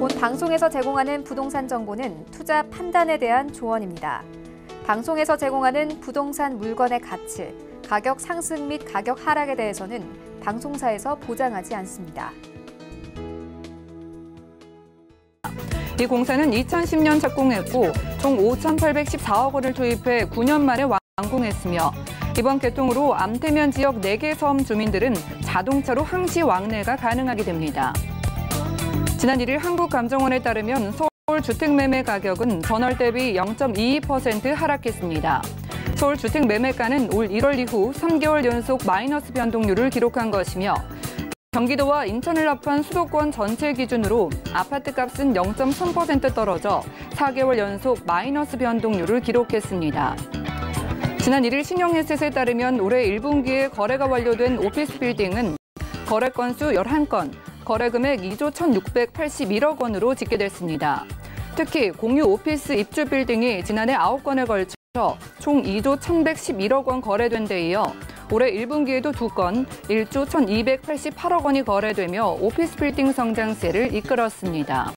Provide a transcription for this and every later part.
본 방송에서 제공하는 부동산 정보는 투자 판단에 대한 조언입니다. 방송에서 제공하는 부동산 물건의 가치, 가격 상승 및 가격 하락에 대해서는 방송사에서 보장하지 않습니다. 이 공사는 2010년 착공했고 총 5,814억 원을 투입해 9년 만에 완공했으며 이번 개통으로 암태면 지역 4개 섬 주민들은 자동차로 항시 왕래가 가능하게 됩니다. 지난 1일 한국감정원에 따르면 서울 주택매매 가격은 전월 대비 0.22% 하락했습니다. 서울 주택매매가는 올 1월 이후 3개월 연속 마이너스 변동률을 기록한 것이며 경기도와 인천을 합한 수도권 전체 기준으로 아파트값은 0.3% 떨어져 4개월 연속 마이너스 변동률을 기록했습니다. 지난 1일 신용에셋에 따르면 올해 1분기에 거래가 완료된 오피스 빌딩은 거래 건수 11건, 거래 금액 2조 1,681억 원으로 집계됐습니다. 특히 공유 오피스 입주 빌딩이 지난해 9건에 걸쳐 총 2조 1,111억 원 거래된 데 이어 올해 1분기에도 2건 1조 1,288억 원이 거래되며 오피스 빌딩 성장세를 이끌었습니다.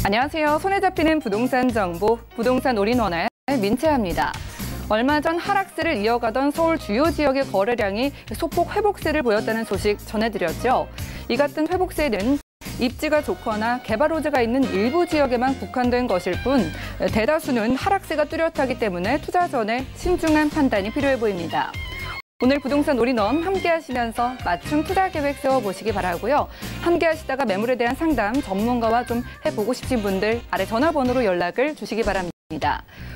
안녕하세요. 손에 잡히는 부동산 정보, 부동산 올인원의 민채아입니다. 얼마 전 하락세를 이어가던 서울 주요 지역의 거래량이 소폭 회복세를 보였다는 소식 전해드렸죠. 이 같은 회복세는 입지가 좋거나 개발 호재가 있는 일부 지역에만 국한된 것일 뿐 대다수는 하락세가 뚜렷하기 때문에 투자 전에 신중한 판단이 필요해 보입니다. 오늘 부동산 올인원 함께 하시면서 맞춤 투자 계획 세워보시기 바라고요. 함께 하시다가 매물에 대한 상담 전문가와 좀 해보고 싶으신 분들 아래 전화번호로 연락을 주시기 바랍니다.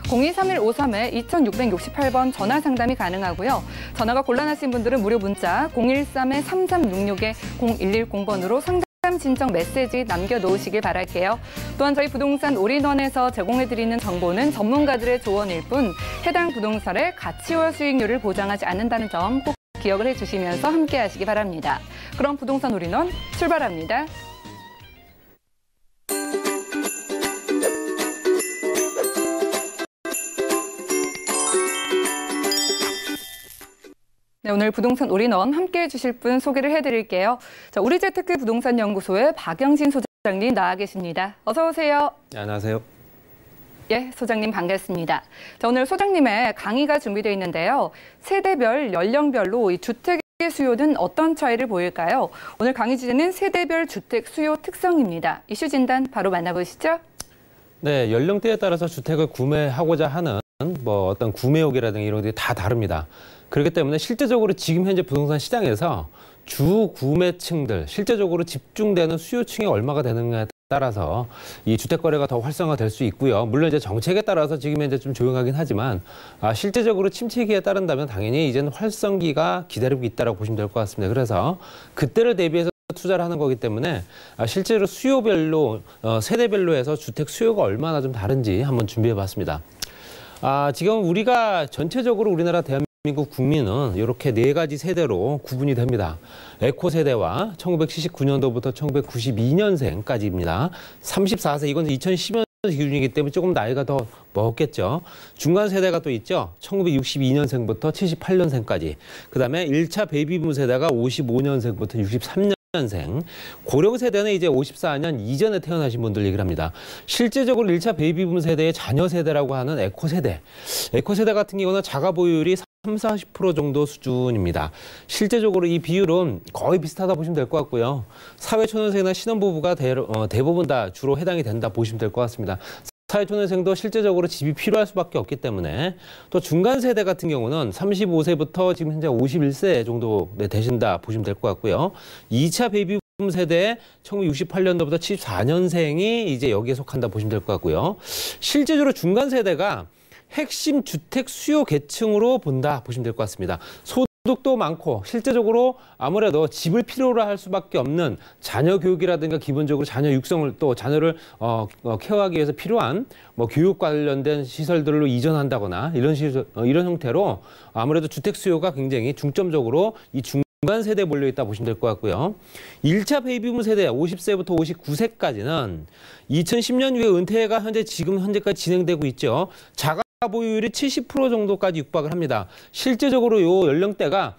023153-2668번 전화 상담이 가능하고요. 전화가 곤란하신 분들은 무료 문자 013-3366-0110번으로 상담 신청 메시지 남겨놓으시길 바랄게요. 또한 저희 부동산 올인원에서 제공해드리는 정보는 전문가들의 조언일 뿐 해당 부동산의 가치와 수익률을 보장하지 않는다는 점 꼭 기억을 해주시면서 함께 하시기 바랍니다. 그럼 부동산 올인원 출발합니다. 네, 오늘 부동산 올인원 함께 해주실 분 소개를 해드릴게요. 자, 우리재테크 부동산연구소의 박영신 소장님 나와 계십니다. 어서 오세요. 네, 안녕하세요. 예, 소장님 반갑습니다. 자, 오늘 소장님의 강의가 준비되어 있는데요. 세대별, 연령별로 이 주택의 수요는 어떤 차이를 보일까요? 오늘 강의 주제는 세대별 주택 수요 특성입니다. 이슈 진단 바로 만나보시죠. 네, 연령대에 따라서 주택을 구매하고자 하는 어떤 구매욕이라든가 이런 것들이 다 다릅니다. 그렇기 때문에 실제적으로 지금 현재 부동산 시장에서 주 구매층들, 실제적으로 집중되는 수요층이 얼마가 되느냐에 따라서 이 주택 거래가 더 활성화될 수 있고요. 물론 이제 정책에 따라서 지금 현재 좀 조용하긴 하지만 실제적으로 침체기에 따른다면 당연히 이제는 활성기가 기다리고 있다고 보시면 될 것 같습니다. 그래서 그때를 대비해서 투자를 하는 거기 때문에 실제로 수요별로 세대별로 해서 주택 수요가 얼마나 좀 다른지 한번 준비해 봤습니다. 지금 우리가 전체적으로 우리나라 대한민국 국민은 이렇게 4가지 세대로 구분이 됩니다. 에코 세대와 1979년도부터 1992년생까지입니다. 34세, 이건 2010년 기준이기 때문에 조금 나이가 더 먹었겠죠. 중간 세대가 또 있죠. 1962년생부터 78년생까지. 그다음에 1차 베이비붐 세대가 55년생부터 63년생. 고령 세대는 이제 54년 이전에 태어나신 분들 얘기를 합니다. 실제적으로 1차 베이비붐 세대의 자녀 세대라고 하는 에코 세대. 에코 세대 같은 경우는 자가 보유율이 30-40% 정도 수준입니다. 실제적으로 이 비율은 거의 비슷하다 보시면 될 것 같고요. 사회초년생이나 신혼부부가 대부분 다 주로 해당이 된다 보시면 될 것 같습니다. 사회초년생도 실제적으로 집이 필요할 수밖에 없기 때문에 또 중간 세대 같은 경우는 35세부터 지금 현재 51세 정도 되신다 보시면 될 것 같고요. 2차 베이비붐 세대 1968년도부터 74년생이 이제 여기에 속한다 보시면 될 것 같고요. 실제적으로 중간 세대가 핵심 주택 수요 계층으로 본다 보시면 될 것 같습니다. 소득도 많고 실제적으로 아무래도 집을 필요로 할 수밖에 없는 자녀 교육이라든가 기본적으로 자녀 육성을 또 자녀를 케어하기 위해서 필요한 교육 관련된 시설들로 이전한다거나 이런 형태로 아무래도 주택 수요가 굉장히 중점적으로 이 중간 세대에 몰려있다 보시면 될 것 같고요. 1차 베이비붐 세대 50세부터 59세까지는 2010년 이후에 은퇴가 지금 현재까지 진행되고 있죠. 자가 보유율이 70% 정도까지 육박을 합니다. 실제적으로 이 연령대가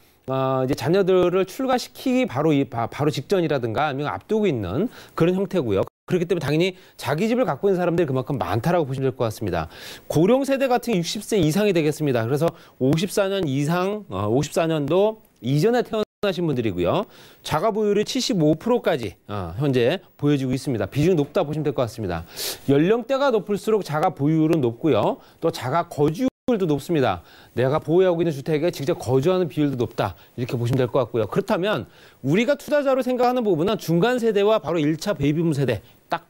이제 자녀들을 출가시키기 바로 직전이라든가 아니면 앞두고 있는 그런 형태고요. 그렇기 때문에 당연히 자기 집을 갖고 있는 사람들이 그만큼 많다라고 보시면 될 것 같습니다. 고령 세대 같은 60세 이상이 되겠습니다. 그래서 54년 이상, 54년도 이전에 태어나신 분들이고요. 자가 보유율이 75%까지 현재 보여지고 있습니다. 비중이 높다 보시면 될 것 같습니다. 연령대가 높을수록 자가 보유율은 높고요. 또 자가 거주율도 높습니다. 내가 보유하고 있는 주택에 직접 거주하는 비율도 높다. 이렇게 보시면 될 것 같고요. 그렇다면 우리가 투자자로 생각하는 부분은 중간 세대와 바로 1차 베이비붐 세대 딱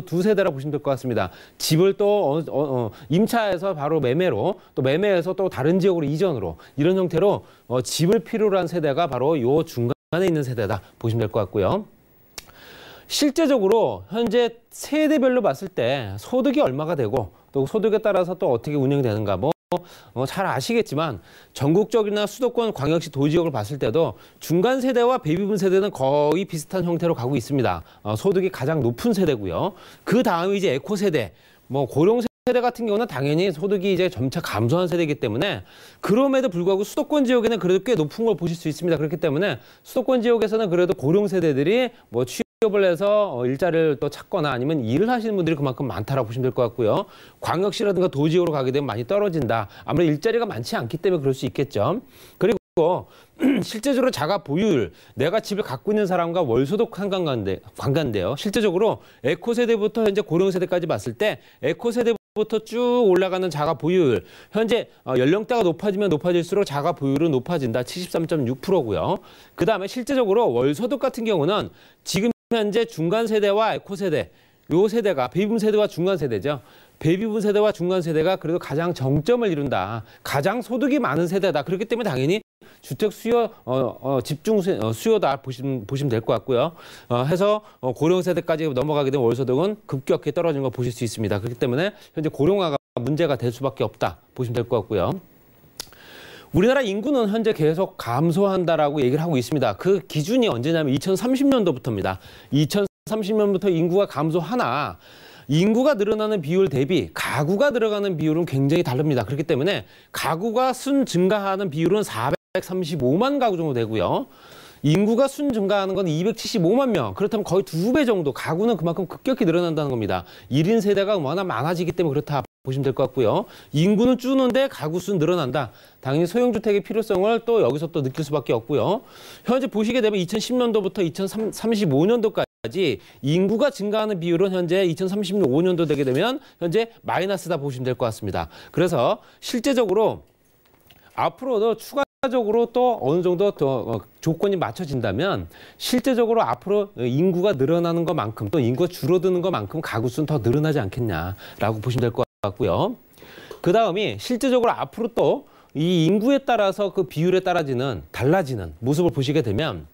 두 세대라고 보시면 될 것 같습니다. 집을 또 임차해서 바로 매매로 또 매매해서 또 다른 지역으로 이전으로 이런 형태로 집을 필요로 한 세대가 바로 요 중간에 있는 세대다 보시면 될 것 같고요. 실제적으로 현재 세대별로 봤을 때 소득이 얼마가 되고 또 소득에 따라서 또 어떻게 운영되는가 잘 아시겠지만 전국적이나 수도권 광역시 도지역을 봤을 때도 중간 세대와 베이비붐 세대는 거의 비슷한 형태로 가고 있습니다. 소득이 가장 높은 세대고요. 그 다음이 이제 에코 세대, 고령 세대 같은 경우는 당연히 소득이 이제 점차 감소한 세대이기 때문에 그럼에도 불구하고 수도권 지역에는 그래도 꽤 높은 걸 보실 수 있습니다. 그렇기 때문에 수도권 지역에서는 그래도 고령 세대들이 취업을 해서 일자리를 또 찾거나 아니면 일을 하시는 분들이 그만큼 많다라고 보시면 될 것 같고요. 광역시라든가 도지역으로 가게 되면 많이 떨어진다. 아무래도 일자리가 많지 않기 때문에 그럴 수 있겠죠. 그리고 실제적으로 자가 보유율, 내가 집을 갖고 있는 사람과 월소득 관계인데요. 실제적으로 에코 세대부터 현재 고령 세대까지 봤을 때 에코 세대부터 쭉 올라가는 자가 보유율, 현재 연령대가 높아지면 높아질수록 자가 보유율은 높아진다. 73.6%고요. 그 다음에 실제적으로 월소득 같은 경우는 지금 현재 중간 세대와 에코 세대, 요 세대가 베이비붐 세대와 중간 세대죠. 베이비붐 세대와 중간 세대가 그래도 가장 정점을 이룬다. 가장 소득이 많은 세대다. 그렇기 때문에 당연히 주택 수요, 집중 수요다 보시면 될 것 같고요. 해서 고령 세대까지 넘어가게 되면 월소득은 급격히 떨어진 걸 보실 수 있습니다. 그렇기 때문에 현재 고령화가 문제가 될 수밖에 없다 보시면 될 것 같고요. 우리나라 인구는 현재 계속 감소한다라고 얘기를 하고 있습니다. 그 기준이 언제냐면 2030년도부터입니다. 2030년부터 인구가 감소하나 인구가 늘어나는 비율 대비 가구가 들어가는 비율은 굉장히 다릅니다. 그렇기 때문에 가구가 순 증가하는 비율은 435만 가구 정도 되고요. 인구가 순 증가하는 건 275만 명. 그렇다면 거의 2배 정도 가구는 그만큼 급격히 늘어난다는 겁니다. 1인 세대가 워낙 많아지기 때문에 그렇다 보시면 될 것 같고요. 인구는 줄는데 가구 수는 늘어난다. 당연히 소형주택의 필요성을 또 여기서 또 느낄 수밖에 없고요. 현재 보시게 되면 2010년도부터 2035년도까지 인구가 증가하는 비율은 현재 2035년도 되게 되면 현재 마이너스다 보시면 될 것 같습니다. 그래서 실제적으로 앞으로도 추가적으로 또 어느 정도 더 조건이 맞춰진다면 실제적으로 앞으로 인구가 늘어나는 것만큼 또 인구가 줄어드는 것만큼 가구 수는 더 늘어나지 않겠냐라고 보시면 될 것 같고요. 그 다음이 실제적으로 앞으로 또 이 인구에 따라서 그 비율에 달라지는 모습을 보시게 되면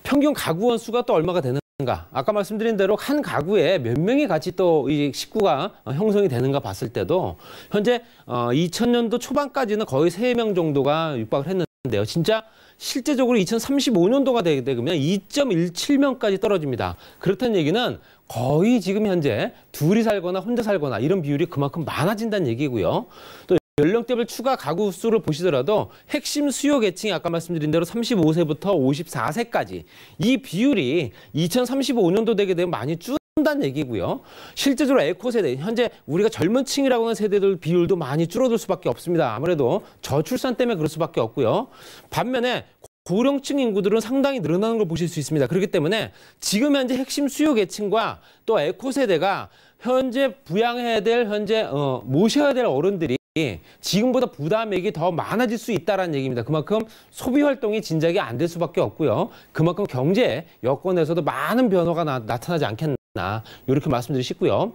평균 가구원 수가 또 얼마가 되는가? 아까 말씀드린 대로 한 가구에 몇 명이 같이 또 이 식구가 형성이 되는가 봤을 때도 현재 2000년도 초반까지는 거의 3명 정도가 육박을 했는데요. 진짜 실제적으로 2035년도가 되게 되면 2.17명까지 떨어집니다. 그렇다는 얘기는 거의 지금 현재 둘이 살거나 혼자 살거나 이런 비율이 그만큼 많아진다는 얘기고요. 또 연령대별 추가 가구 수를 보시더라도 핵심 수요 계층이 아까 말씀드린 대로 35세부터 54세까지 이 비율이 2035년도 되게 되면 많이 줄어든다는 얘기고요. 실제적으로 에코 세대, 현재 우리가 젊은 층이라고 하는 세대들 비율도 많이 줄어들 수밖에 없습니다. 아무래도 저출산 때문에 그럴 수밖에 없고요. 반면에 고령층 인구들은 상당히 늘어나는 걸 보실 수 있습니다. 그렇기 때문에 지금 현재 핵심 수요 계층과 또 에코 세대가 현재 부양해야 될 모셔야 될 어른들이 지금보다 부담액이 더 많아질 수 있다는 얘기입니다. 그만큼 소비 활동이 진작에 안 될 수밖에 없고요. 그만큼 경제 여건에서도 많은 변화가 나타나지 않겠나 이렇게 말씀드리고 싶고요.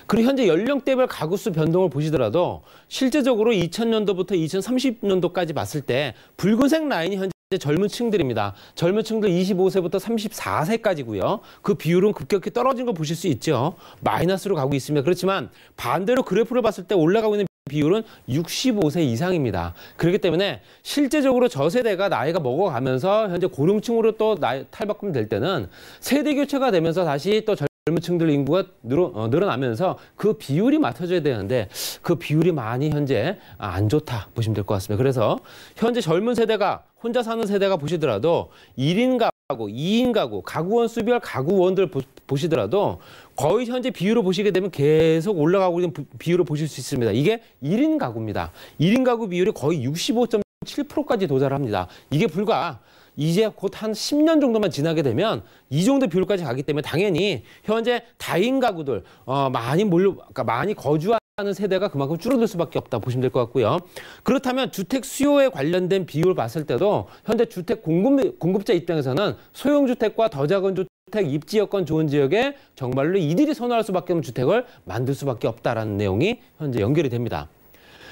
그리고 현재 연령대별 가구수 변동을 보시더라도 실제적으로 2000년도부터 2030년도까지 봤을 때 붉은색 라인이 현재 젊은 층들입니다. 젊은 층들 25세부터 34세까지고요. 그 비율은 급격히 떨어진 걸 보실 수 있죠. 마이너스로 가고 있습니다. 그렇지만 반대로 그래프를 봤을 때 올라가고 있는 비율은 65세 이상입니다. 그렇기 때문에 실제적으로 저 세대가 나이가 먹어가면서 현재 고령층으로 또 탈바꿈 될 때는 세대 교체가 되면서 다시 또 젊은 층들 인구가 늘어나면서 그 비율이 맞춰져야 되는데 그 비율이 많이 현재 안 좋다 보시면 될 것 같습니다. 그래서 현재 젊은 세대가 혼자 사는 세대가 보시더라도 1인 가구, 2인 가구, 가구원 수별 가구원들 보시더라도 거의 현재 비율을 보시게 되면 계속 올라가고 있는 비율을 보실 수 있습니다. 이게 1인 가구입니다. 1인 가구 비율이 거의 65.7%까지 도달을 합니다. 이게 불과 이제 곧 한 10년 정도만 지나게 되면 이 정도 비율까지 가기 때문에 당연히 현재 다인 가구들 많이 거주하는 세대가 그만큼 줄어들 수밖에 없다 보시면 될 것 같고요. 그렇다면 주택 수요에 관련된 비율을 봤을 때도 현재 주택 공급자 입장에서는 소형주택과 더 작은 주택, 입지 여건 좋은 지역에 정말로 이들이 선호할 수밖에 없는 주택을 만들 수밖에 없다라는 내용이 현재 연결이 됩니다.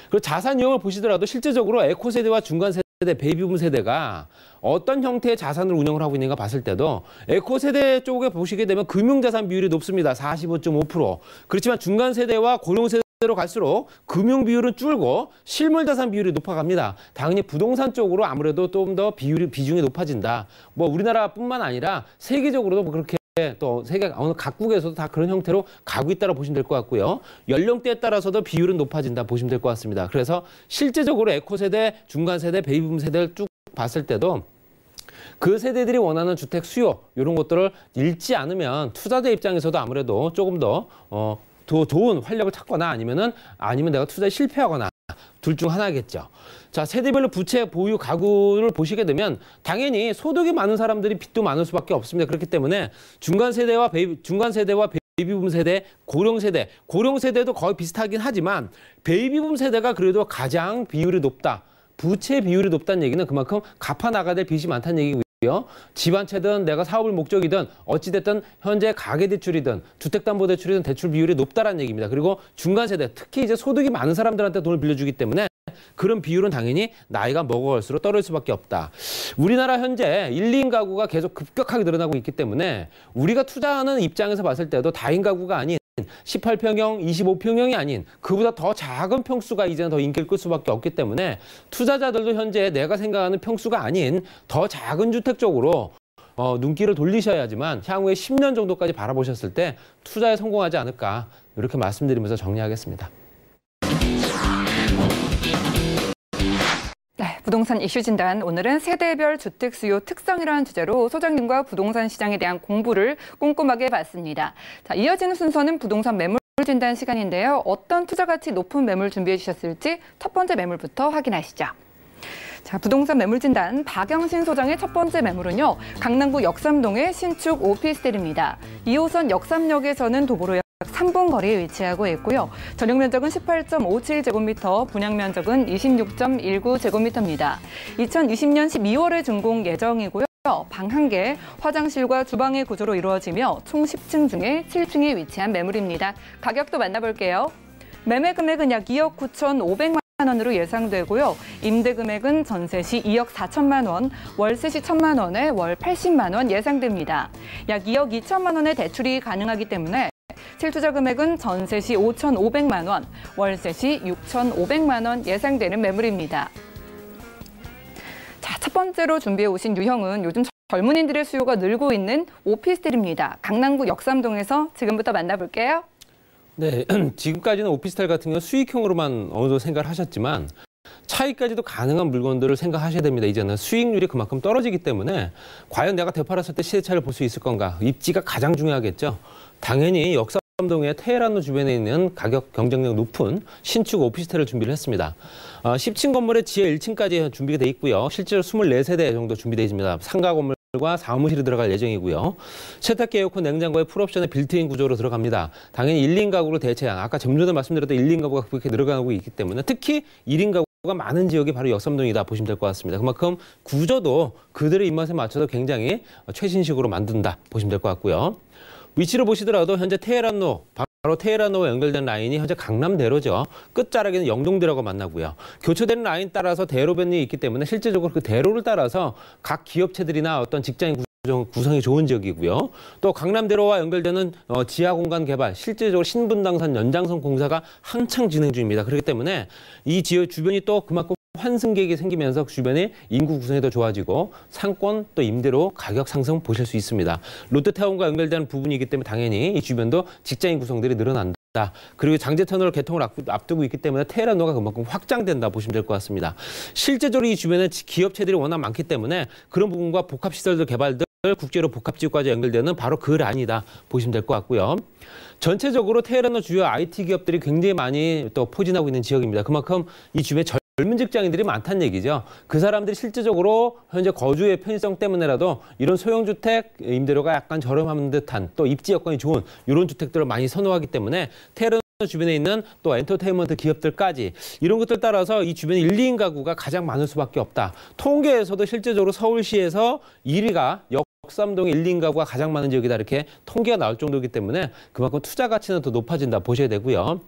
그리고 자산 유형을 보시더라도 실제적으로 에코 세대와 중간 세대, 베이비붐 세대가 어떤 형태의 자산을 운영을 하고 있는가 봤을 때도 에코 세대 쪽에 보시게 되면 금융자산 비율이 높습니다. 45.5%. 그렇지만 중간 세대와 고령 세대로 갈수록 금융 비율은 줄고 실물 자산 비율이 높아갑니다. 당연히 부동산 쪽으로 아무래도 좀 더 비중이 높아진다. 뭐 우리나라뿐만 아니라 세계적으로도 그렇게 또 세계 어느 각국에서도 다 그런 형태로 가고 있다고 보시면 될 것 같고요. 연령대에 따라서도 비율은 높아진다 보시면 될 것 같습니다. 그래서 실제적으로 에코 세대, 중간 세대, 베이비붐 세대를 쭉 봤을 때도 그 세대들이 원하는 주택 수요 이런 것들을 잃지 않으면 투자자 입장에서도 아무래도 조금 더 좋은 활력을 찾거나 아니면 내가 투자에 실패하거나 둘 중 하나겠죠. 자, 세대별로 부채 보유 가구를 보시게 되면 당연히 소득이 많은 사람들이 빚도 많을 수밖에 없습니다. 그렇기 때문에 중간 세대와 베이비붐 세대, 고령 세대도 거의 비슷하긴 하지만 베이비붐 세대가 그래도 가장 비율이 높다. 부채 비율이 높다는 얘기는 그만큼 갚아 나가야 될 빚이 많다는 얘기고요. 집 한 채든 내가 사업을 목적이든 어찌됐든 현재 가계대출이든 주택담보대출이든 대출 비율이 높다라는 얘기입니다. 그리고 중간 세대, 특히 이제 소득이 많은 사람들한테 돈을 빌려주기 때문에 그런 비율은 당연히 나이가 먹어갈수록 떨어질 수밖에 없다. 우리나라 현재 1, 2인 가구가 계속 급격하게 늘어나고 있기 때문에 우리가 투자하는 입장에서 봤을 때도 다인 가구가 아닌 18평형, 25평형이 아닌 그보다 더 작은 평수가 이제는 더 인기를 끌 수밖에 없기 때문에 투자자들도 현재 내가 생각하는 평수가 아닌 더 작은 주택 쪽으로 눈길을 돌리셔야지만 향후에 10년 정도까지 바라보셨을 때 투자에 성공하지 않을까 이렇게 말씀드리면서 정리하겠습니다. 네, 부동산 이슈 진단. 오늘은 세대별 주택 수요 특성이라는 주제로 소장님과 부동산 시장에 대한 공부를 꼼꼼하게 봤습니다. 자, 이어지는 순서는 부동산 매물 진단 시간인데요. 어떤 투자 가치 높은 매물 준비해 주셨을지 첫 번째 매물부터 확인하시죠. 자, 부동산 매물 진단 박영신 소장의 첫 번째 매물은요. 강남구 역삼동의 신축 오피스텔입니다. 2호선 역삼역에서는 도보로 약 3분 거리에 위치하고 있고요. 전용 면적은 18.57제곱미터, 분양 면적은 26.19제곱미터입니다. 2020년 12월에 준공 예정이고요. 방 1개, 화장실과 주방의 구조로 이루어지며 총 10층 중에 7층에 위치한 매물입니다. 가격도 만나볼게요. 매매 금액은 약 2억 9,500만 원으로 예상되고요. 임대 금액은 전세 시 2억 4천만 원, 월세 시 1천만 원에 월 80만 원 예상됩니다. 약 2억 2천만 원의 대출이 가능하기 때문에 실투자 금액은 전세 시 5,500만 원, 월세 시 6,500만 원 예상되는 매물입니다. 자, 첫 번째로 준비해 오신 유형은 요즘 젊은이들의 수요가 늘고 있는 오피스텔입니다. 강남구 역삼동에서 지금부터 만나볼게요. 네, 지금까지는 오피스텔 같은 경우 수익형으로만 어느 정도 생각을 하셨지만 차익까지도 가능한 물건들을 생각하셔야 됩니다. 이제는 수익률이 그만큼 떨어지기 때문에 과연 내가 되팔았을 때 시세차를 볼 수 있을 건가? 입지가 가장 중요하겠죠. 당연히 역삼동의 테헤란로 주변에 있는 가격 경쟁력 높은 신축 오피스텔을 준비를 했습니다. 10층 건물에 지하 1층까지 준비가 돼 있고요. 실제로 24세대 정도 준비되어 있습니다. 상가 건물과 사무실이 들어갈 예정이고요. 세탁기, 에어컨, 냉장고에 풀옵션의 빌트인 구조로 들어갑니다. 당연히 1, 2인 가구로 대체한, 아까 좀 전에 말씀드렸던 1, 2인 가구가 그렇게 늘어가고 있기 때문에 특히 1인 가구가 많은 지역이 바로 역삼동이다 보시면 될 것 같습니다. 그만큼 구조도 그들의 입맛에 맞춰서 굉장히 최신식으로 만든다 보시면 될 것 같고요. 위치를 보시더라도 현재 테헤란로, 바로 테헤란로와 연결된 라인이 현재 강남대로죠. 끝자락에는 영동대로가 만나고요. 교체되는 라인 따라서 대로변이 있기 때문에 실제적으로 그 대로를 따라서 각 기업체들이나 어떤 직장인 구성이 좋은 지역이고요. 또 강남대로와 연결되는 지하 공간 개발, 실제적으로 신분당선 연장선 공사가 한창 진행 중입니다. 그렇기 때문에 이 지역 주변이 또 그만큼 환승객이 생기면서 주변에 인구 구성이 더 좋아지고 상권 또 임대료 가격 상승 보실 수 있습니다. 롯데타운과 연결되는 부분이기 때문에 당연히 이 주변도 직장인 구성들이 늘어난다. 그리고 장제터널 개통을 앞두고 있기 때문에 테헤란로가 그만큼 확장된다 보시면 될 것 같습니다. 실제적으로 이 주변에 기업체들이 워낙 많기 때문에 그런 부분과 복합시설들 개발들 국제로 복합지구까지 연결되는 바로 그 라인이다 보시면 될 것 같고요. 전체적으로 테헤란로 주요 IT 기업들이 굉장히 많이 또 포진하고 있는 지역입니다. 그만큼 이 주변에 젊은 직장인들이 많다는 얘기죠. 그 사람들이 실질적으로 현재 거주의 편의성 때문에라도 이런 소형주택 임대료가 약간 저렴한 듯한 또 입지 여건이 좋은 이런 주택들을 많이 선호하기 때문에 테헤란 주변에 있는 또 엔터테인먼트 기업들까지 이런 것들 따라서 이 주변에 1, 2인 가구가 가장 많을 수밖에 없다. 통계에서도 실제적으로 서울시에서 1위가 역삼동의 1, 2인 가구가 가장 많은 지역이다 이렇게 통계가 나올 정도이기 때문에 그만큼 투자 가치는 더 높아진다 보셔야 되고요.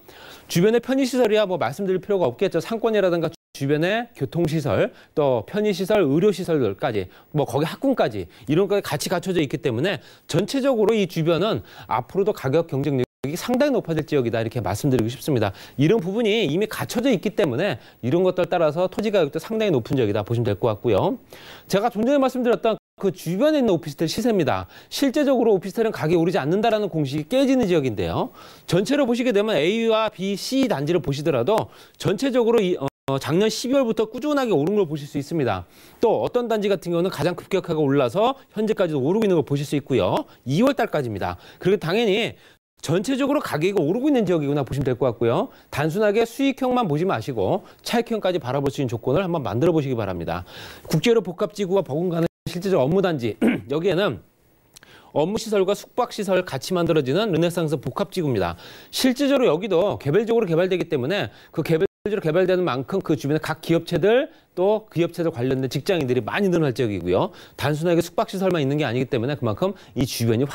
주변에 편의시설이야 뭐 말씀드릴 필요가 없겠죠. 상권이라든가 주변에 교통시설, 또 편의시설, 의료시설들까지, 뭐 거기 학군까지 이런 것이 같이 갖춰져 있기 때문에 전체적으로 이 주변은 앞으로도 가격 경쟁력이 상당히 높아질 지역이다 이렇게 말씀드리고 싶습니다. 이런 부분이 이미 갖춰져 있기 때문에 이런 것들 따라서 토지 가격도 상당히 높은 지역이다 보시면 될 것 같고요. 제가 좀 전에 말씀드렸던 그 주변에 있는 오피스텔 시세입니다. 실제적으로 오피스텔은 가격이 오르지 않는다라는 공식이 깨지는 지역인데요. 전체로 보시게 되면 A와 B, C 단지를 보시더라도 전체적으로 작년 12월부터 꾸준하게 오른 걸 보실 수 있습니다. 또 어떤 단지 같은 경우는 가장 급격하게 올라서 현재까지도 오르고 있는 걸 보실 수 있고요. 2월 달까지입니다. 그리고 당연히 전체적으로 가격이 오르고 있는 지역이구나 보시면 될 것 같고요. 단순하게 수익형만 보지 마시고 차익형까지 바라볼 수 있는 조건을 한번 만들어 보시기 바랍니다. 국제로 복합지구와 버금가는 실제적 업무단지 여기에는 업무시설과 숙박시설 같이 만들어지는 르네상스 복합지구입니다. 실질적으로 여기도 개별적으로 개발되기 때문에 그 개별적으로 개발되는 만큼 그 주변에 각 기업체들 또 그 기업체들 관련된 직장인들이 많이 늘어날 지역이고요. 단순하게 숙박시설만 있는 게 아니기 때문에 그만큼 이 주변이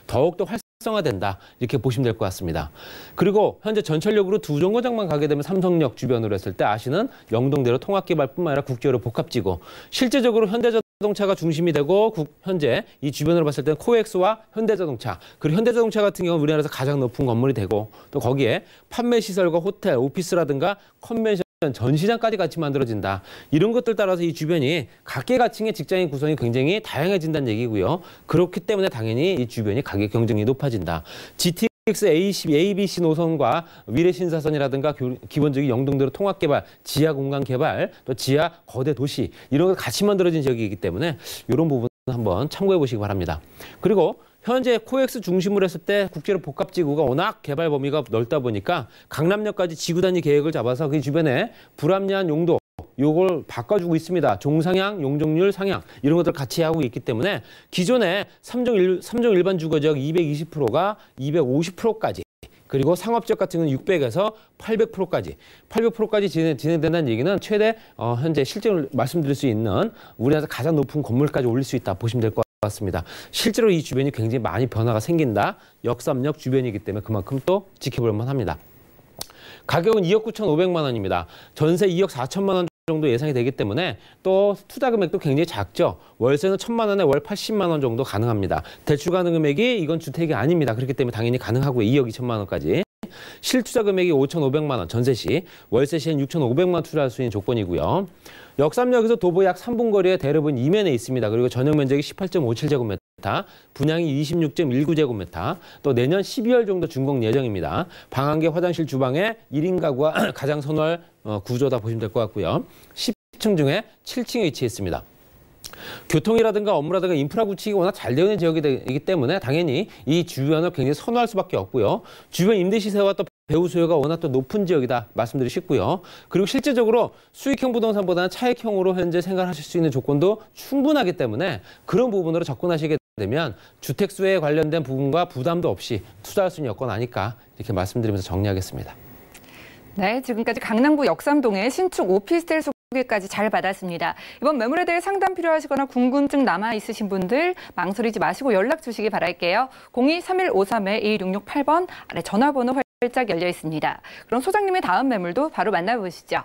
더욱더 활성화된다 이렇게 보시면 될 것 같습니다. 그리고 현재 전철역으로 두 정거장만 가게 되면 삼성역 주변으로 했을 때 아시는 영동대로 통합개발뿐만 아니라 국제로 복합지구 실제적으로 현대자동차가 중심이 되고 현재 이 주변으로 봤을 때는 코엑스와 현대자동차 그리고 현대자동차 같은 경우는 우리나라에서 가장 높은 건물이 되고 또 거기에 판매시설과 호텔, 오피스라든가 컨벤션 전시장까지 같이 만들어진다. 이런 것들 따라서 이 주변이 각계각층의 직장인 구성이 굉장히 다양해진다는 얘기고요. 그렇기 때문에 당연히 이 주변이 가격 경쟁이 높아진다. GTX ABC 노선과 미래신사선이라든가 기본적인 영동대로 통합개발, 지하 공간 개발, 또 지하 거대 도시 이런 거 같이 만들어진 지역이기 때문에 이런 부분 한번 참고해 보시기 바랍니다. 그리고 현재 코엑스 중심으로 했을 때 국제로 복합지구가 워낙 개발 범위가 넓다 보니까 강남역까지 지구 단위 계획을 잡아서 그 주변에 불합리한 용도 요걸 바꿔주고 있습니다. 종상향, 용적률 상향 이런 것들 같이 하고 있기 때문에 기존에 3종 일반 주거지역 220%가 250%까지 그리고 상업지역 같은 경우는 600에서 800%까지 진행된다는 얘기는 최대 현재 실제로 말씀드릴 수 있는 우리나라에서 가장 높은 건물까지 올릴 수 있다 보시면 될 것 같습니다. 실제로 이 주변이 굉장히 많이 변화가 생긴다. 역삼역 주변이기 때문에 그만큼 또 지켜볼 만합니다. 가격은 2억 9,500만 원입니다. 전세 2억 4천만 원 정도 예상이 되기 때문에 또 투자 금액도 굉장히 작죠. 월세는 1,000만 원에 월 80만 원 정도 가능합니다. 대출 가능 금액이 이건 주택이 아닙니다. 그렇기 때문에 당연히 가능하고요. 2억 2천만 원까지. 실투자 금액이 5,500만 원 전세 시, 월세 시엔 6,500만 원 투자할 수 있는 조건이고요. 역삼역에서 도보 약 3분 거리에 대로변 이면에 있습니다. 그리고 전용 면적이 18.57제곱미터, 분양이 26.19제곱미터, 또 내년 12월 정도 준공 예정입니다. 방 한 개, 화장실, 주방에 1인 가구가 가장 선호할 구조다 보시면 될 것 같고요. 10층 중에 7층에 위치했습니다. 교통이라든가 업무라든가 인프라 구축이 워낙 잘 되어 있는 지역이기 때문에 당연히 이 주변을 굉장히 선호할 수밖에 없고요. 주변 임대 시세와 또 배후 수요가 워낙 또 높은 지역이다 말씀드리고 싶고요. 그리고 실제적으로 수익형 부동산보다는 차익형으로 현재 생각하실 수 있는 조건도 충분하기 때문에 그런 부분으로 접근하시게 되면 주택수에 관련된 부분과 부담도 없이 투자할 수 있는 여건 아닐까 이렇게 말씀드리면서 정리하겠습니다. 네, 지금까지 강남구 역삼동의 신축 오피스텔 소개까지 잘 받았습니다. 이번 매물에 대해 상담 필요하시거나 궁금증 남아 있으신 분들 망설이지 마시고 연락 주시기 바랄게요. 02-3153-2668번 아래 전화번호 활짝 열려 있습니다. 그럼 소장님의 다음 매물도 바로 만나보시죠.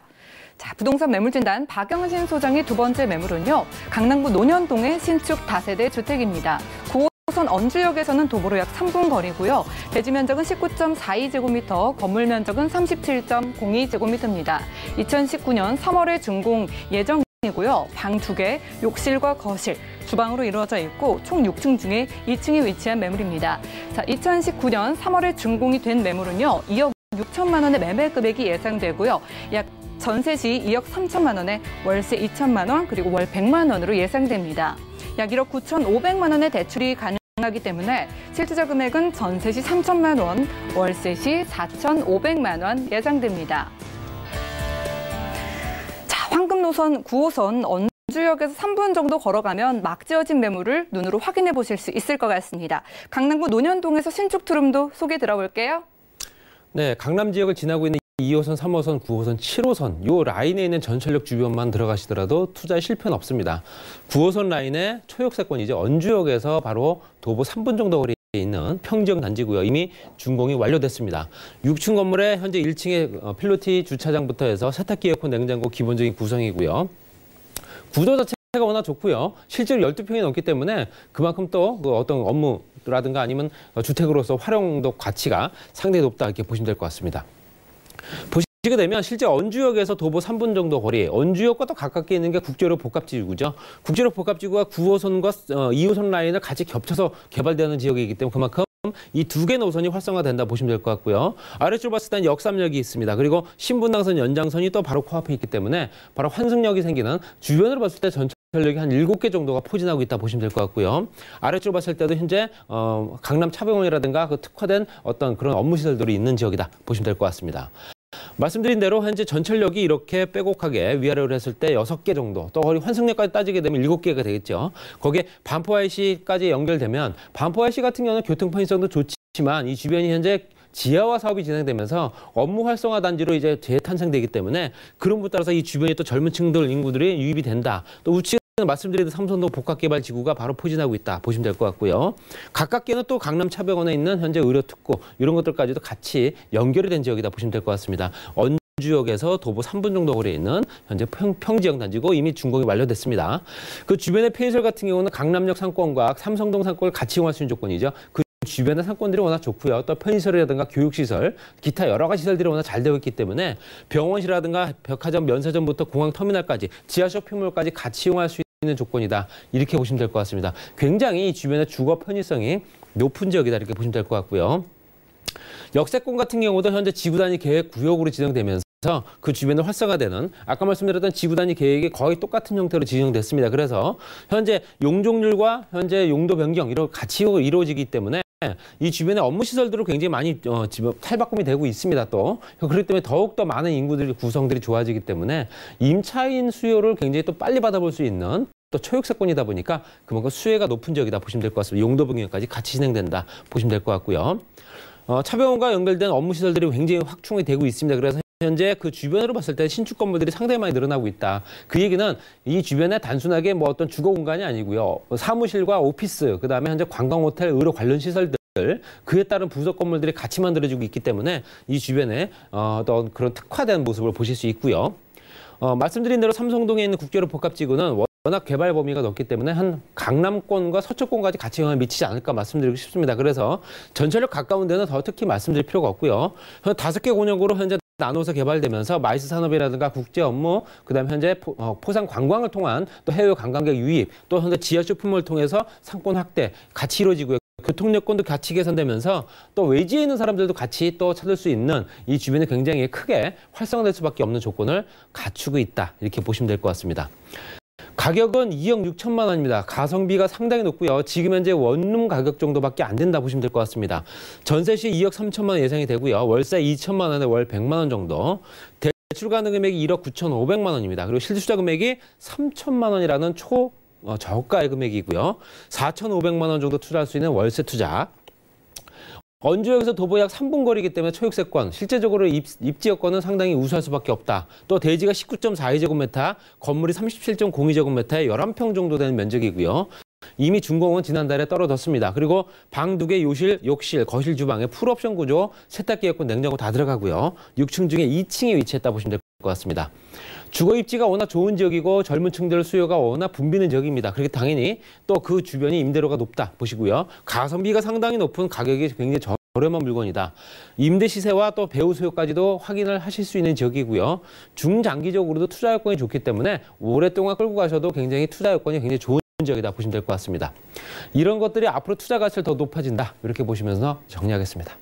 자, 부동산 매물진단 박영신 소장의 두 번째 매물은요. 강남구 논현동의 신축 다세대 주택입니다. 9호선 9호선 언주역에서는 도보로 약 3분 거리고요. 대지 면적은 19.42제곱미터, 건물 면적은 37.02제곱미터입니다. 2019년 3월에 준공 예정이고요. 방 2개, 욕실과 거실, 주방으로 이루어져 있고 총 6층 중에 2층이 위치한 매물입니다. 자, 2019년 3월에 준공이 된 매물은요. 2억 6천만 원의 매매 금액이 예상되고요. 약 전세 시 2억 3천만 원에 월세 2천만 원, 그리고 월 100만 원으로 예상됩니다. 약 1억 9,500만 원의 대출이 가능하기 때문에 실투자 금액은 전세 시 3천만 원, 월세 시 4,500만 원 예상됩니다. 자, 황금 노선 9호선 언주역에서 3분 정도 걸어가면 막 지어진 매물을 눈으로 확인해 보실 수 있을 것 같습니다. 강남구 논현동에서 신축 투룸도 소개 들어볼게요. 네, 강남 지역을 지나고 있는 2호선, 3호선, 9호선, 7호선 요 라인에 있는 전철역 주변만 들어가시더라도 투자에 실패는 없습니다. 9호선 라인의 초역세권이죠. 언주역에서 바로 도보 3분 정도 거리에 있는 평지형 단지고요. 이미 준공이 완료됐습니다. 6층 건물에 현재 1층에 필로티 주차장부터 해서 세탁기, 에어컨, 냉장고 기본적인 구성이고요. 구조 자체가 워낙 좋고요. 실제로 12평이 넘기 때문에 그만큼 또 어떤 업무라든가 아니면 주택으로서 활용도 가치가 상당히 높다 이렇게 보시면 될 것 같습니다. 보시게 되면 실제 언주역에서 도보 3분 정도 거리, 언주역과 또 가깝게 있는 게 국제로 복합지구죠. 국제로 복합지구가 9호선과 2호선 라인을 같이 겹쳐서 개발되는 지역이기 때문에 그만큼 이 두 개 노선이 활성화된다 보시면 될 것 같고요. 아래쪽으로 봤을 때는 역삼역이 있습니다. 그리고 신분당선 연장선이 또 바로 코앞에 있기 때문에 바로 환승역이 생기는 주변으로 봤을 때 전철역이 한 7개 정도가 포진하고 있다 보시면 될 것 같고요. 아래쪽으로 봤을 때도 현재 강남 차병원이라든가 그 특화된 어떤 그런 업무 시설들이 있는 지역이다 보시면 될 것 같습니다. 말씀드린 대로 현재 전철역이 이렇게 빼곡하게 위아래로 했을 때 6개 정도, 또 환승역까지 따지게 되면 7개가 되겠죠. 거기에 반포 IC까지 연결되면 반포 IC 같은 경우는 교통 편의성도 좋지만 이 주변이 현재 지하화 사업이 진행되면서 업무 활성화 단지로 이제 재탄생되기 때문에 그런 부분에 따라서 이 주변에 또 젊은 층들 인구들이 유입이 된다. 또 우측 말씀드린 삼성동 복합개발지구가 바로 포진하고 있다 보시면 될 것 같고요. 가깝게는 또 강남 차병원에 있는 현재 의료특구 이런 것들까지도 같이 연결이 된 지역이다 보시면 될 것 같습니다. 언주역에서 도보 3분 정도 거리에 있는 현재 평지형 단지고 이미 준공이 완료됐습니다. 그 주변의 폐시설 같은 경우는 강남역 상권과 삼성동 상권을 같이 이용할 수 있는 조건이죠. 그 주변의 상권들이 워낙 좋고요. 또 편의시설이라든가 교육시설, 기타 여러 가지 시설들이 워낙 잘 되어 있기 때문에 병원이라든가 백화점, 면세점부터 공항터미널까지 지하 쇼핑몰까지 같이 이용할 수 있는 조건이다. 이렇게 보시면 될 것 같습니다. 굉장히 주변의 주거 편의성이 높은 지역이다. 이렇게 보시면 될 것 같고요. 역세권 같은 경우도 현재 지구단위 계획 구역으로 지정되면서 그 주변에 활성화되는 아까 말씀드렸던 지구단위 계획이 거의 똑같은 형태로 지정됐습니다. 그래서 현재 용적률과 현재 용도 변경 이런 같이 이루어지기 때문에 이 주변의 업무 시설들을 굉장히 많이 탈바꿈이 되고 있습니다. 또 그렇기 때문에 더욱더 많은 인구들이 구성들이 좋아지기 때문에 임차인 수요를 굉장히 또 빨리 받아볼 수 있는 또 초역세권이다 보니까 그만큼 수혜가 높은 지역이다 보시면 될 것 같습니다. 용도 변경까지 같이 진행된다 보시면 될 것 같고요. 차병원과 연결된 업무 시설들이 굉장히 확충이 되고 있습니다. 그래서 현재 그 주변으로 봤을 때 신축 건물들이 상당히 많이 늘어나고 있다. 그 얘기는 이 주변에 단순하게 뭐 어떤 주거 공간이 아니고요. 사무실과 오피스, 그다음에 현재 관광 호텔, 의료 관련 시설들 그에 따른 부속 건물들이 같이 만들어지고 있기 때문에 이 주변에 어떤 그런 특화된 모습을 보실 수 있고요. 말씀드린 대로 삼성동에 있는 국제로 복합지구는 워낙 개발 범위가 넓기 때문에 한 강남권과 서초권까지 같이 영향을 미치지 않을까 말씀드리고 싶습니다. 그래서 전철역 가까운 데는 더 특히 말씀드릴 필요가 없고요. 5개 권역으로 현재 나눠서 개발되면서 마이스 산업이라든가 국제 업무, 그다음에 현재 포상 관광을 통한 또 해외 관광객 유입, 또 현재 지하 쇼핑몰을 통해서 상권 확대 같이 이루어지고요. 교통 여건도 같이 개선되면서 또 외지에 있는 사람들도 같이 또 찾을 수 있는 이 주변에 굉장히 크게 활성화될 수밖에 없는 조건을 갖추고 있다. 이렇게 보시면 될 것 같습니다. 가격은 2억 6천만 원입니다. 가성비가 상당히 높고요. 지금 현재 원룸 가격 정도밖에 안 된다 보시면 될 것 같습니다. 전세 시 2억 3천만 원 예상이 되고요. 월세 2천만 원에 월 100만 원 정도. 대출 가능 금액이 1억 9,500만 원입니다. 그리고 실투자 금액이 3천만 원이라는 저가의 금액이고요. 4,500만 원 정도 투자할 수 있는 월세 투자. 언주역에서 도보 약 3분 거리이기 때문에 초역세권, 실제적으로 입지 여건은 상당히 우수할 수밖에 없다. 또 대지가 19.42제곱미터, 건물이 37.02제곱미터에 11평 정도 되는 면적이고요. 이미 준공은 지난달에 떨어졌습니다. 그리고 방 2개, 요실, 욕실, 거실, 주방에 풀옵션 구조, 세탁기, 에어컨, 냉장고 다 들어가고요. 6층 중에 2층에 위치했다 보시면 될 것 같습니다. 주거 입지가 워낙 좋은 지역이고 젊은 층들 수요가 워낙 붐비는 지역입니다. 그렇게 당연히 또 그 주변이 임대료가 높다 보시고요. 가성비가 상당히 높은 가격이 굉장히 저렴한 물건이다. 임대 시세와 또 배후 수요까지도 확인을 하실 수 있는 지역이고요. 중장기적으로도 투자 여건이 좋기 때문에 오랫동안 끌고 가셔도 굉장히 투자 여건이 굉장히 좋은 지역이다 보시면 될 것 같습니다. 이런 것들이 앞으로 투자 가치를 더 높아진다. 이렇게 보시면서 정리하겠습니다.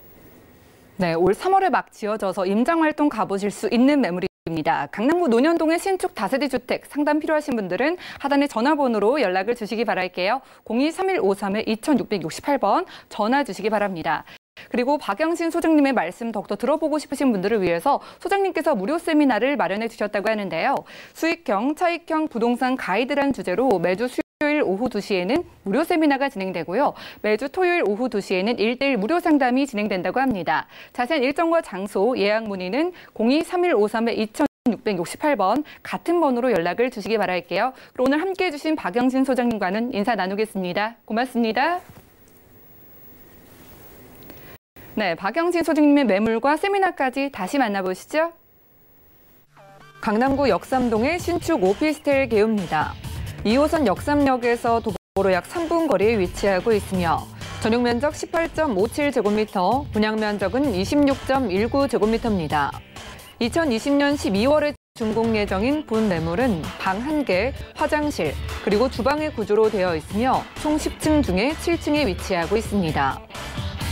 네, 올 3월에 막 지어져서 임장활동 가보실 수 있는 매물입니다. 강남구 논현동의 신축 다세대 주택 상담 필요하신 분들은 하단의 전화번호로 연락을 주시기 바랄게요. 02-3153-2668번 전화 주시기 바랍니다. 그리고 박영신 소장님의 말씀 더욱더 들어보고 싶으신 분들을 위해서 소장님께서 무료 세미나를 마련해 주셨다고 하는데요. 수익형, 차익형 부동산 가이드란 주제로 매주 수요일 오후 2시에는 무료 세미나가 진행되고요. 매주 토요일 오후 2시에는 1:1 무료 상담이 진행된다고 합니다. 자세한 일정과 장소, 예약 문의는 02-3153-2668번 같은 번호로 연락을 주시기 바랄게요. 그럼 오늘 함께해 주신 박영신 소장님과는 인사 나누겠습니다. 고맙습니다. 네, 박영신 소장님의 매물과 세미나까지 다시 만나보시죠. 강남구 역삼동의 신축 오피스텔 개요입니다. 2호선 역삼역에서 도보로 약 3분 거리에 위치하고 있으며 전용 면적 18.57제곱미터, 분양 면적은 26.19제곱미터입니다. 2020년 12월에 준공 예정인 본 매물은 방 1개, 화장실, 그리고 주방의 구조로 되어 있으며 총 10층 중에 7층에 위치하고 있습니다.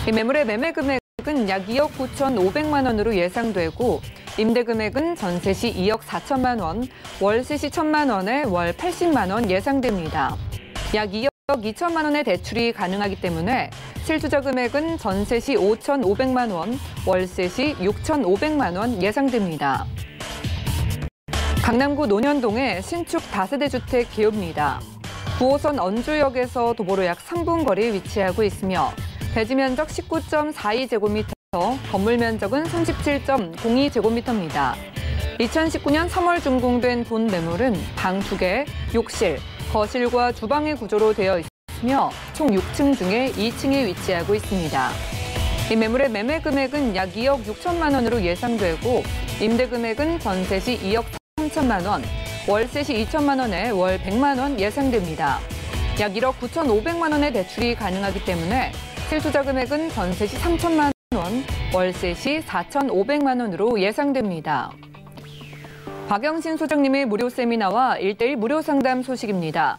이 매물의 매매 금액은 약 2억 9,500만 원으로 예상되고 임대 금액은 전세 시 2억 4천만 원, 월세 시 1천만 원에 월 80만 원 예상됩니다. 약 2억 2천만 원의 대출이 가능하기 때문에 실투자 금액은 전세 시 5,500만 원, 월세 시 6,500만 원 예상됩니다. 강남구 논현동의 신축 다세대 주택 개요입니다. 9호선 언주역에서 도보로 약 3분 거리에 위치하고 있으며 대지 면적 19.42제곱미터, 건물 면적은 37.02제곱미터입니다. 2019년 3월 준공된 본 매물은 방 2개, 욕실, 거실과 주방의 구조로 되어 있으며 총 6층 중에 2층에 위치하고 있습니다. 이 매물의 매매 금액은 약 2억 6천만 원으로 예상되고 임대 금액은 전세 시 2억 3천만 원, 월세 시 2천만 원에 월 100만 원 예상됩니다. 약 1억 9,500만 원의 대출이 가능하기 때문에 실투자 금액은 전세 시 3천만 원, 월세 시 4,500만 원으로 예상됩니다. 박영신 소장님의 무료 세미나와 1:1 무료 상담 소식입니다.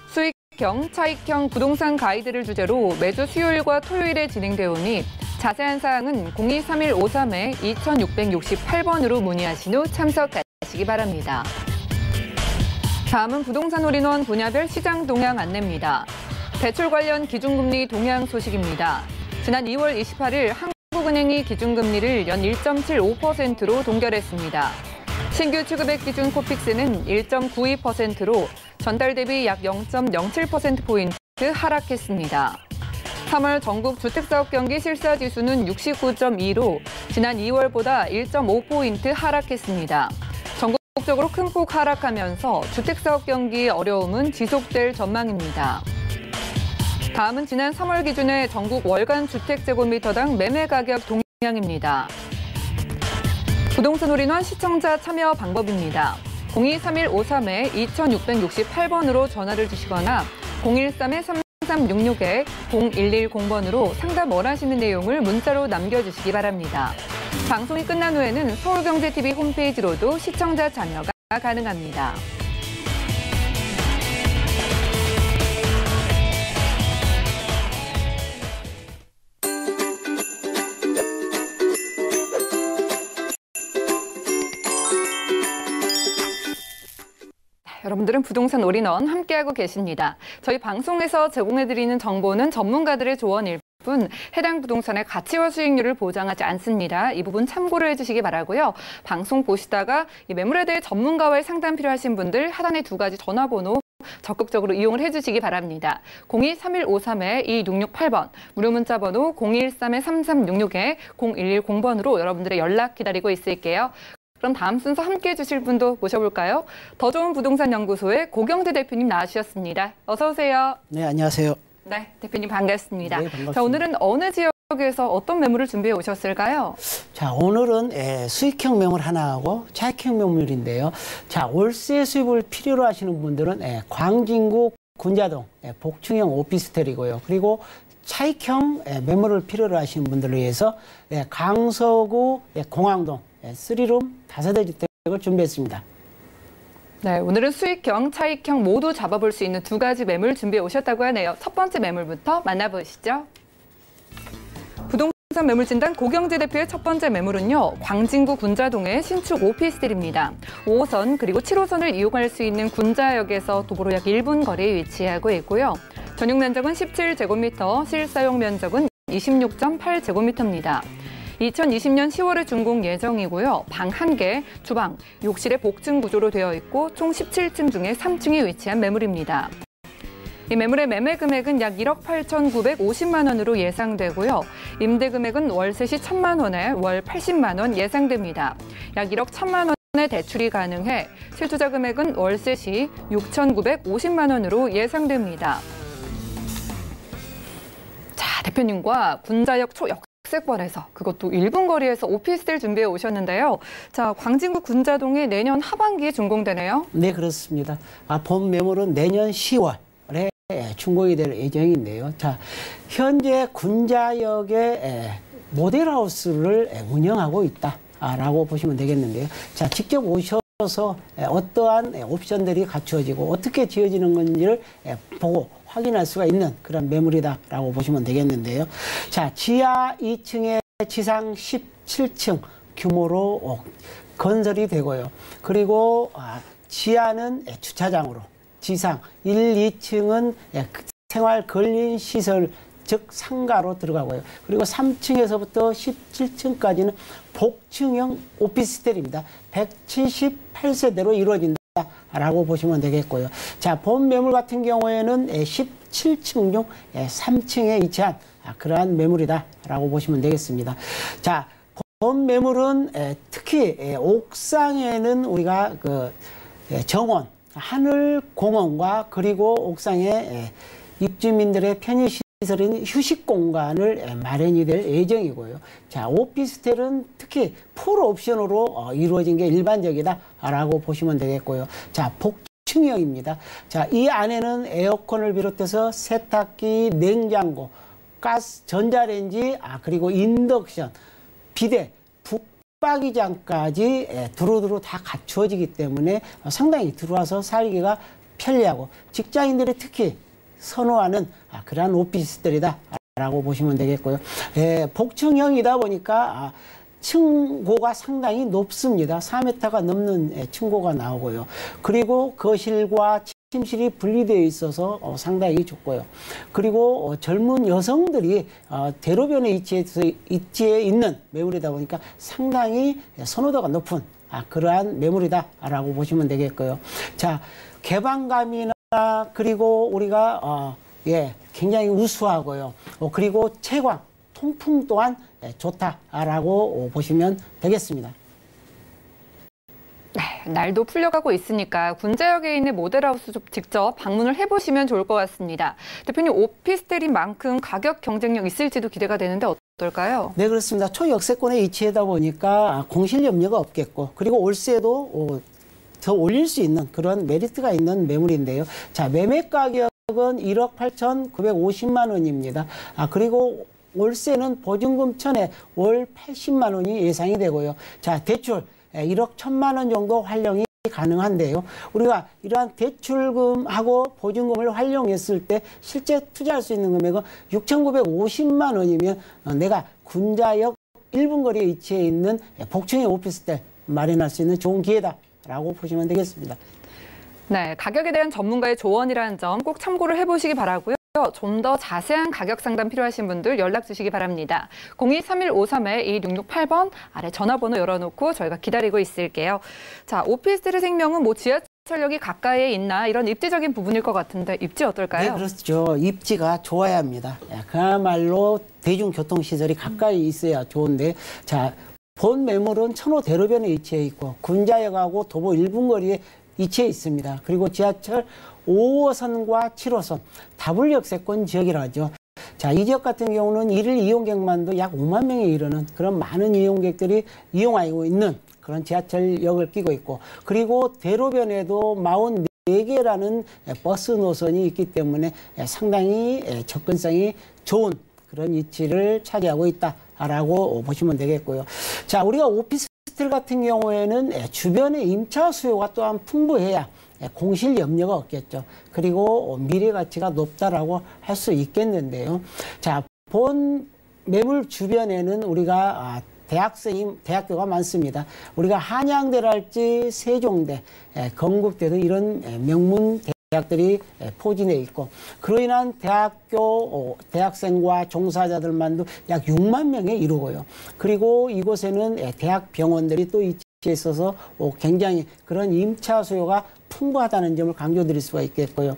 수익형, 차익형 부동산 가이드를 주제로 매주 수요일과 토요일에 진행되어 오니 자세한 사항은 02-3153-2668번으로 문의하신 후 참석하시기 바랍니다. 다음은 부동산 올인원 분야별 시장 동향 안내입니다. 대출 관련 기준금리 동향 소식입니다. 지난 2월 28일 한국은행이 기준금리를 연 1.75%로 동결했습니다. 신규 취급액 기준 코픽스는 1.92%로 전달 대비 약 0.07%포인트 하락했습니다. 3월 전국 주택사업 경기 실사지수는 69.2로 지난 2월보다 1.5포인트 하락했습니다. 전국적으로 큰 폭 하락하면서 주택사업 경기의 어려움은 지속될 전망입니다. 다음은 지난 3월 기준의 전국 월간 주택제곱미터당 매매 가격 동향입니다. 부동산 올인원 시청자 참여 방법입니다. 02-3153-2668번으로 전화를 주시거나 013-3366-0110번으로 상담 원하시는 내용을 문자로 남겨주시기 바랍니다. 방송이 끝난 후에는 서울경제TV 홈페이지로도 시청자 참여가 가능합니다. 여러분들은 부동산 올인원 함께하고 계십니다. 저희 방송에서 제공해드리는 정보는 전문가들의 조언일 뿐 해당 부동산의 가치와 수익률을 보장하지 않습니다. 이 부분 참고를 해주시기 바라고요. 방송 보시다가 이 매물에 대해 전문가와의 상담 필요하신 분들 하단의 2가지 전화번호 적극적으로 이용을 해주시기 바랍니다. 02-3153-2668번, 무료 문자 번호 013-3366-0110번으로 여러분들의 연락 기다리고 있을게요. 그럼 다음 순서 함께해 주실 분도 모셔볼까요? 더 좋은 부동산 연구소의 고경재 대표님 나와주셨습니다. 어서 오세요. 네, 안녕하세요. 네, 대표님 반갑습니다. 네, 반갑습니다. 자, 오늘은 어느 지역 지역에서 어떤 매물을 준비해 오셨을까요? 자, 오늘은 수익형 매물 하나하고 차익형 매물인데요. 자, 월세 수입을 필요로 하시는 분들은 광진구 군자동 복층형 오피스텔이고요. 그리고 차익형 매물을 필요로 하시는 분들을 위해서 강서구 공항동 3룸 5대 주택을 준비했습니다. 네, 오늘은 수익형, 차익형 모두 잡아볼 수 있는 두 가지 매물 준비해 오셨다고 하네요. 첫 번째 매물부터 만나보시죠. 부동산 매물 진단 고경재 대표의 첫 번째 매물은요. 광진구 군자동의 신축 오피스텔입니다. 5호선 그리고 7호선을 이용할 수 있는 군자역에서 도보로 약 1분 거리에 위치하고 있고요. 전용 면적은 17제곱미터, 실사용 면적은 26.8제곱미터입니다. 2020년 10월에 준공 예정이고요. 방 1개, 주방, 욕실의 복층 구조로 되어 있고 총 17층 중에 3층에 위치한 매물입니다. 이 매물의 매매 금액은 약 1억 8,950만 원으로 예상되고요. 임대 금액은 월세 시 1,000만 원에 월 80만 원 예상됩니다. 약 1억 1,000만 원의 대출이 가능해 실투자 금액은 월세 시 6,950만 원으로 예상됩니다. 자, 대표님과 군자역 초역세권에서 그것도 1분 거리에서 오피스텔 준비해 오셨는데요. 자, 광진구 군자동이 내년 하반기에 준공되네요. 네, 그렇습니다. 본 매물은 내년 10월에 준공이 될 예정인데요. 자, 현재 군자역에 모델하우스를 운영하고 있다라고 보시면 되겠는데요. 자, 직접 오셔서 어떠한 옵션들이 갖추어지고 어떻게 지어지는 건지를 보고 확인할 수가 있는 그런 매물이다라고 보시면 되겠는데요. 자, 지하 2층에 지상 17층 규모로 건설이 되고요. 그리고 지하는 주차장으로, 지상 1, 2층은 생활 근린 시설, 즉 상가로 들어가고요. 그리고 3층에서부터 17층까지는 복층형 오피스텔입니다. 178세대로 이루어진다라고 보시면 되겠고요. 자, 본 매물 같은 경우에는 17층 중 3층에 위치한 그러한 매물이다라고 보시면 되겠습니다. 자, 본 매물은 특히 옥상에는 우리가 정원, 하늘공원과 그리고 옥상에 입주민들의 편의시설인 휴식공간을 마련이 될 예정이고요. 자, 오피스텔은 특히 풀옵션으로 이루어진 게 일반적이다라고 보시면 되겠고요. 자, 복층형입니다. 자, 이 안에는 에어컨을 비롯해서 세탁기, 냉장고, 가스, 전자레인지, 그리고 인덕션, 비데, 붙박이장까지 두루두루 다 갖추어지기 때문에 상당히 들어와서 살기가 편리하고 직장인들이 특히 선호하는 그러한 오피스텔이다라고 보시면 되겠고요. 복층형이다 보니까 층고가 상당히 높습니다. 4m가 넘는 층고가 나오고요. 그리고 거실과 침실이 분리되어 있어서 상당히 좋고요. 그리고 젊은 여성들이 대로변에 위치해 있는 매물이다 보니까 상당히 선호도가 높은 그러한 매물이다라고 보시면 되겠고요. 자, 개방감이나 그리고 우리가 굉장히 우수하고요. 그리고 채광, 통풍 또한 좋다라고 보시면 되겠습니다. 네, 날도 풀려가고 있으니까 군자역에 있는 모델하우스 좀 직접 방문을 해보시면 좋을 것 같습니다. 대표님, 오피스텔인 만큼 가격 경쟁력 있을지도 기대가 되는데 어떨까요? 네, 그렇습니다. 초역세권에 위치하다 보니까 공실 염려가 없겠고, 그리고 월세도 더 올릴 수 있는 그런 메리트가 있는 매물인데요. 자, 매매 가격은 1억 8,950만 원입니다. 그리고 월세는 보증금 1,000에 월 80만 원이 예상이 되고요. 자, 대출 1억 1,000만 원 정도 활용이 가능한데요. 우리가 이러한 대출금하고 보증금을 활용했을 때 실제 투자할 수 있는 금액은 6,950만 원이면 내가 군자역 1분 거리에 위치해 있는 복층의 오피스텔 마련할 수 있는 좋은 기회다라고 보시면 되겠습니다. 네, 가격에 대한 전문가의 조언이라는 점 꼭 참고를 해보시기 바라고요. 좀 더 자세한 가격 상담 필요하신 분들 연락 주시기 바랍니다. 023153-2668번 아래 전화번호 열어놓고 저희가 기다리고 있을게요. 자, 오피스텔의 생명은 지하철역이 가까이에 있나 이런 입지적인 부분일 것 같은데 입지 어떨까요? 네, 그렇죠. 입지가 좋아야 합니다. 그야말로 대중교통시설이 가까이 있어야 좋은데, 자, 본 매물은 천호 대로변에 위치해 있고 군자역하고 도보 1분 거리에 위치해 있습니다. 그리고 지하철 5호선과 7호선 다불역세권 지역이라 하죠. 자, 이 지역 같은 경우는 일일 이용객만도 약 5만 명에 이르는 그런 많은 이용객들이 이용하고 있는 그런 지하철역을 끼고 있고, 그리고 대로변에도 44개라는 버스 노선이 있기 때문에 상당히 접근성이 좋은 그런 위치를 차지하고 있다라고 보시면 되겠고요. 자, 우리가 오피스텔 같은 경우에는 주변에 임차 수요가 또한 풍부해야 공실 염려가 없겠죠. 그리고 미래 가치가 높다라고 할 수 있겠는데요. 자, 본 매물 주변에는 우리가 대학교가 많습니다. 우리가 한양대랄지 세종대, 건국대 등 이런 명문 대학들이 포진해 있고, 그로 인한 대학생과 종사자들만도 약 6만 명에 이르고요. 그리고 이곳에는 대학병원들이 또 위치해 있어서 굉장히 그런 임차 수요가 풍부하다는 점을 강조드릴 수가 있겠고요.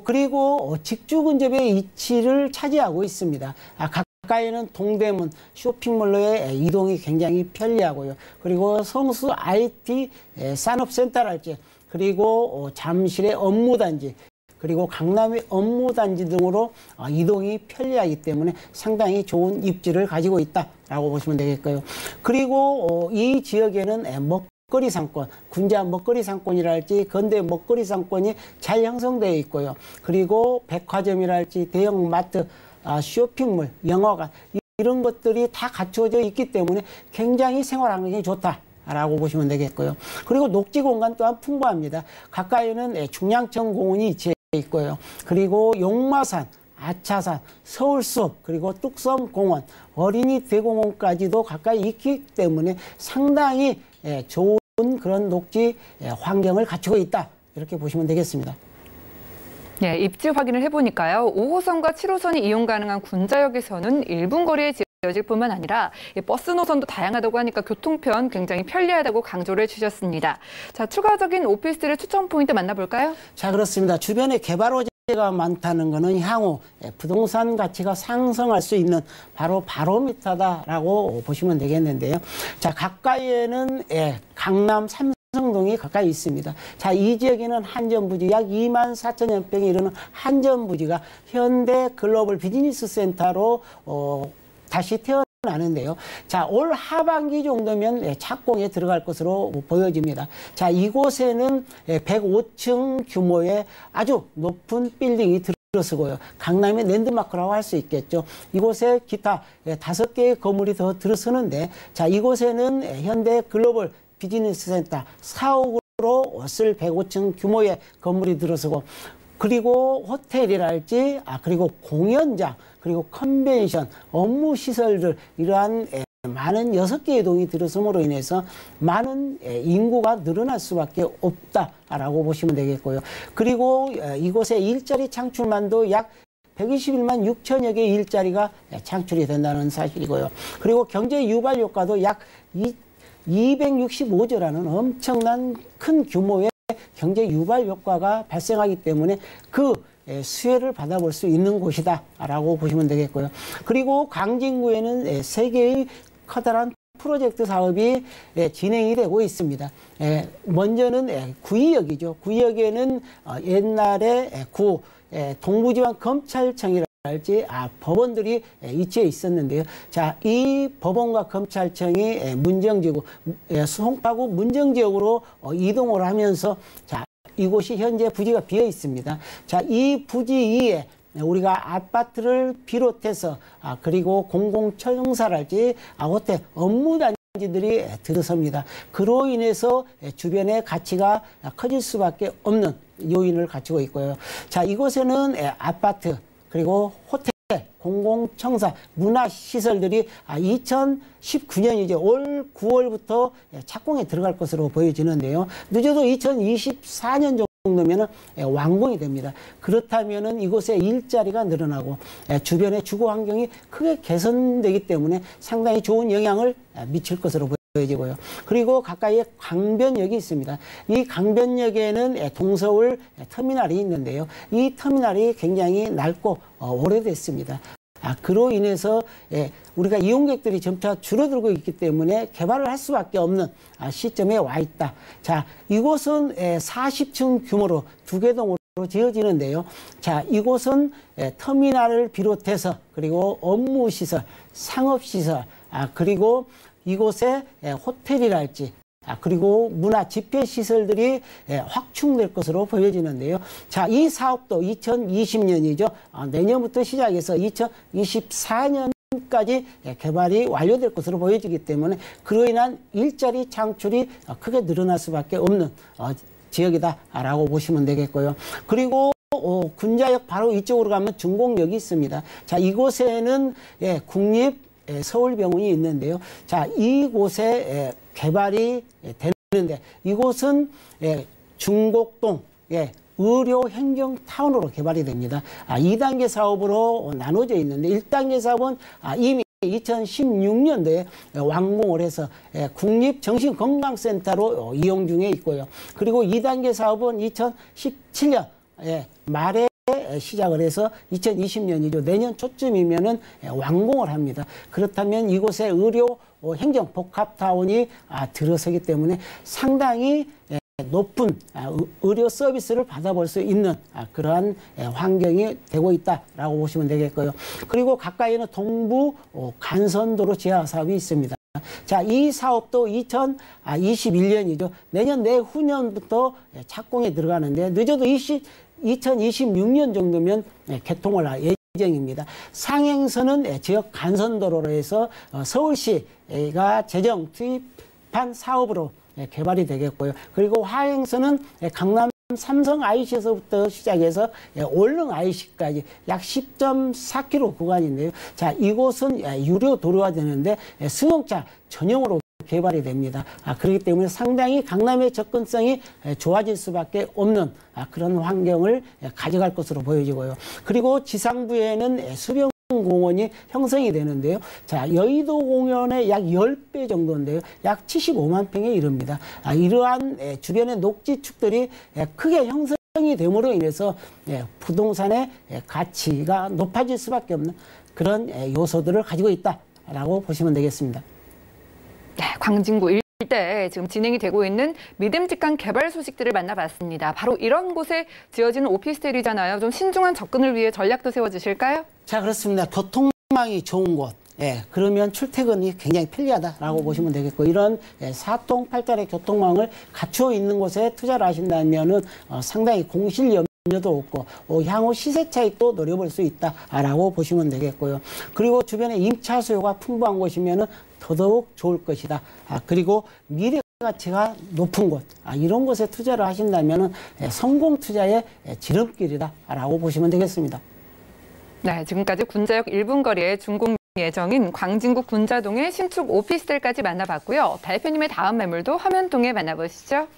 그리고 직주 근접의 위치를 차지하고 있습니다. 가까이는 동대문 쇼핑몰로의 이동이 굉장히 편리하고요. 그리고 성수 IT 산업센터랄지, 그리고 잠실의 업무단지, 그리고 강남의 업무단지 등으로 이동이 편리하기 때문에 상당히 좋은 입지를 가지고 있다라고 보시면 되겠고요. 그리고 이 지역에는 먹거리 상권, 군자 먹거리 상권이랄지 건대 먹거리 상권이 잘 형성되어 있고요. 그리고 백화점이랄지 대형 마트, 쇼핑몰, 영화관 이런 것들이 다 갖추어져 있기 때문에 굉장히 생활 환경이 좋다라고 보시면 되겠고요. 그리고 녹지 공간 또한 풍부합니다. 가까이는 중량천 공원이 위치해 있고요. 그리고 용마산, 아차산, 서울숲, 그리고 뚝섬공원, 어린이 대공원까지도 가까이 있기 때문에 상당히 좋은 그런 녹지 환경을 갖추고 있다, 이렇게 보시면 되겠습니다. 네, 입지 확인을 해보니까요. 5호선과 7호선이 이용 가능한 군자역에서는 1분 거리에 지어질 뿐만 아니라 버스 노선도 다양하다고 하니까 교통편 굉장히 편리하다고 강조를 해주셨습니다. 자, 추가적인 오피스텔의 추천 포인트 만나볼까요? 자, 그렇습니다. 주변에 개발 호재가 많다는 것은 향후 부동산 가치가 상승할 수 있는 바로 바로미터다라고 보시면 되겠는데요. 자, 가까이에는 강남 삼성동이 가까이 있습니다. 자, 이 지역에는 한전부지 약 2만 4천여 평에 이르는 한전부지가 현대 글로벌 비즈니스 센터로 다시 태어나는데요. 자, 올 하반기 정도면 착공에 들어갈 것으로 보여집니다. 자, 이곳에는 105층 규모의 아주 높은 빌딩이 들어서고요. 강남의 랜드마크라고 할 수 있겠죠. 이곳에 기타 5개의 건물이 더 들어서는데, 자, 이곳에는 현대 글로벌 비즈니스 센터 사옥으로 쓸 105층 규모의 건물이 들어서고, 그리고 호텔이랄지, 그리고 공연장, 그리고 컨벤션, 업무 시설들, 이러한 많은 6개의 동이 들어섬으로 인해서 많은 인구가 늘어날 수밖에 없다라고 보시면 되겠고요. 그리고 이곳의 일자리 창출만도 약 121만 6천여 개의 일자리가 창출이 된다는 사실이고요. 그리고 경제 유발 효과도 약 265조라는 엄청난 큰 규모의 경제 유발 효과가 발생하기 때문에 그 수혜를 받아볼 수 있는 곳이다라고 보시면 되겠고요. 그리고 광진구에는 3개의 커다란 프로젝트 사업이 진행이 되고 있습니다. 먼저는 구의역이죠. 구의역에는 옛날에 동부지방검찰청이랄지 법원들이 위치해 있었는데요. 자, 이 법원과 검찰청이 문정지구, 송파구 문정지역으로 이동을 하면서, 자, 이곳이 현재 부지가 비어 있습니다. 자, 이 부지 위에 우리가 아파트를 비롯해서 그리고 공공청사랄지 호텔, 업무단지들이 들어섭니다. 그로 인해서 주변의 가치가 커질 수밖에 없는 요인을 갖추고 있고요. 자, 이곳에는 아파트, 그리고 호텔, 공공청사, 문화시설들이 2019년이죠. 올 9월부터 착공에 들어갈 것으로 보여지는데요. 늦어도 2024년 정도면 완공이 됩니다. 그렇다면 이곳에 일자리가 늘어나고 주변의 주거 환경이 크게 개선되기 때문에 상당히 좋은 영향을 미칠 것으로 보여지고요. 그리고 가까이에 강변역이 있습니다. 이 강변역에는 동서울 터미널이 있는데요. 이 터미널이 굉장히 낡고 오래됐습니다. 그로 인해서 우리가 이용객들이 점차 줄어들고 있기 때문에 개발을 할 수밖에 없는 시점에 와 있다. 자, 이곳은 40층 규모로 2개 동으로 지어지는데요. 자, 이곳은 터미널을 비롯해서 그리고 업무시설, 상업시설, 그리고 이곳에 호텔이랄지 그리고 문화 집회시설들이 확충될 것으로 보여지는데요. 자, 이 사업도 2020년이죠. 내년부터 시작해서 2024년까지 개발이 완료될 것으로 보여지기 때문에 그로 인한 일자리 창출이 크게 늘어날 수밖에 없는 지역이다라고 보시면 되겠고요. 그리고 군자역 바로 이쪽으로 가면 준공역이 있습니다. 자, 이곳에는 국립 서울병원이 있는데요. 자, 이곳에 개발이 되는데 이곳은 중곡동 의료행정타운으로 개발이 됩니다. 2단계 사업으로 나눠져 있는데 1단계 사업은 이미 2016년도에 완공을 해서 국립정신건강센터로 이용 중에 있고요. 그리고 2단계 사업은 2017년 말에 시작을 해서 2020년이죠. 내년 초쯤이면은 완공을 합니다. 그렇다면 이곳에 의료 행정 복합타운이 들어서기 때문에 상당히 높은 의료 서비스를 받아볼 수 있는 그러한 환경이 되고 있다라고 보시면 되겠고요. 그리고 가까이는 동부 간선도로 지하 사업이 있습니다. 자, 이 사업도 2021년이죠. 내년 내후년부터 착공에 들어가는데 늦어도 2026년 정도면 개통을 할 예정입니다. 상행선은 지역 간선도로로 해서 서울시가 재정 투입한 사업으로 개발이 되겠고요. 그리고 하행선은 강남 삼성 IC에서부터 시작해서 올릉 IC까지 약 10.4km 구간인데요. 자, 이곳은 유료 도로가 되는데 승용차 전용으로 개발이 됩니다. 그렇기 때문에 상당히 강남의 접근성이 좋아질 수밖에 없는 그런 환경을 가져갈 것으로 보여지고요. 그리고 지상부에는 수변공원이 형성이 되는데요. 자, 여의도 공원의 약 10배 정도인데요. 약 75만 평에 이릅니다. 이러한 주변의 녹지축들이 크게 형성이 됨으로 인해서 부동산의 가치가 높아질 수밖에 없는 그런 요소들을 가지고 있다라고 보시면 되겠습니다. 네, 광진구 일대에 지금 진행이 되고 있는 믿음직한 개발 소식들을 만나봤습니다. 바로 이런 곳에 지어지는 오피스텔이잖아요. 좀 신중한 접근을 위해 전략도 세워주실까요? 자, 그렇습니다. 교통망이 좋은 곳. 그러면 출퇴근이 굉장히 편리하다라고 보시면 되겠고, 이런 사통팔달의 교통망을 갖추어 있는 곳에 투자를 하신다면은 상당히 공실 염려도 없고 향후 시세 차익도 노려볼 수 있다라고 보시면 되겠고요. 그리고 주변에 임차 수요가 풍부한 곳이면은 더더욱 좋을 것이다. 그리고 미래 가치가 높은 곳, 이런 곳에 투자를 하신다면은 성공 투자의 지름길이다라고 보시면 되겠습니다. 네, 지금까지 군자역 1분 거리의 준공 예정인 광진구 군자동의 신축 오피스텔까지 만나봤고요. 대표님의 다음 매물도 화면 통해 만나보시죠.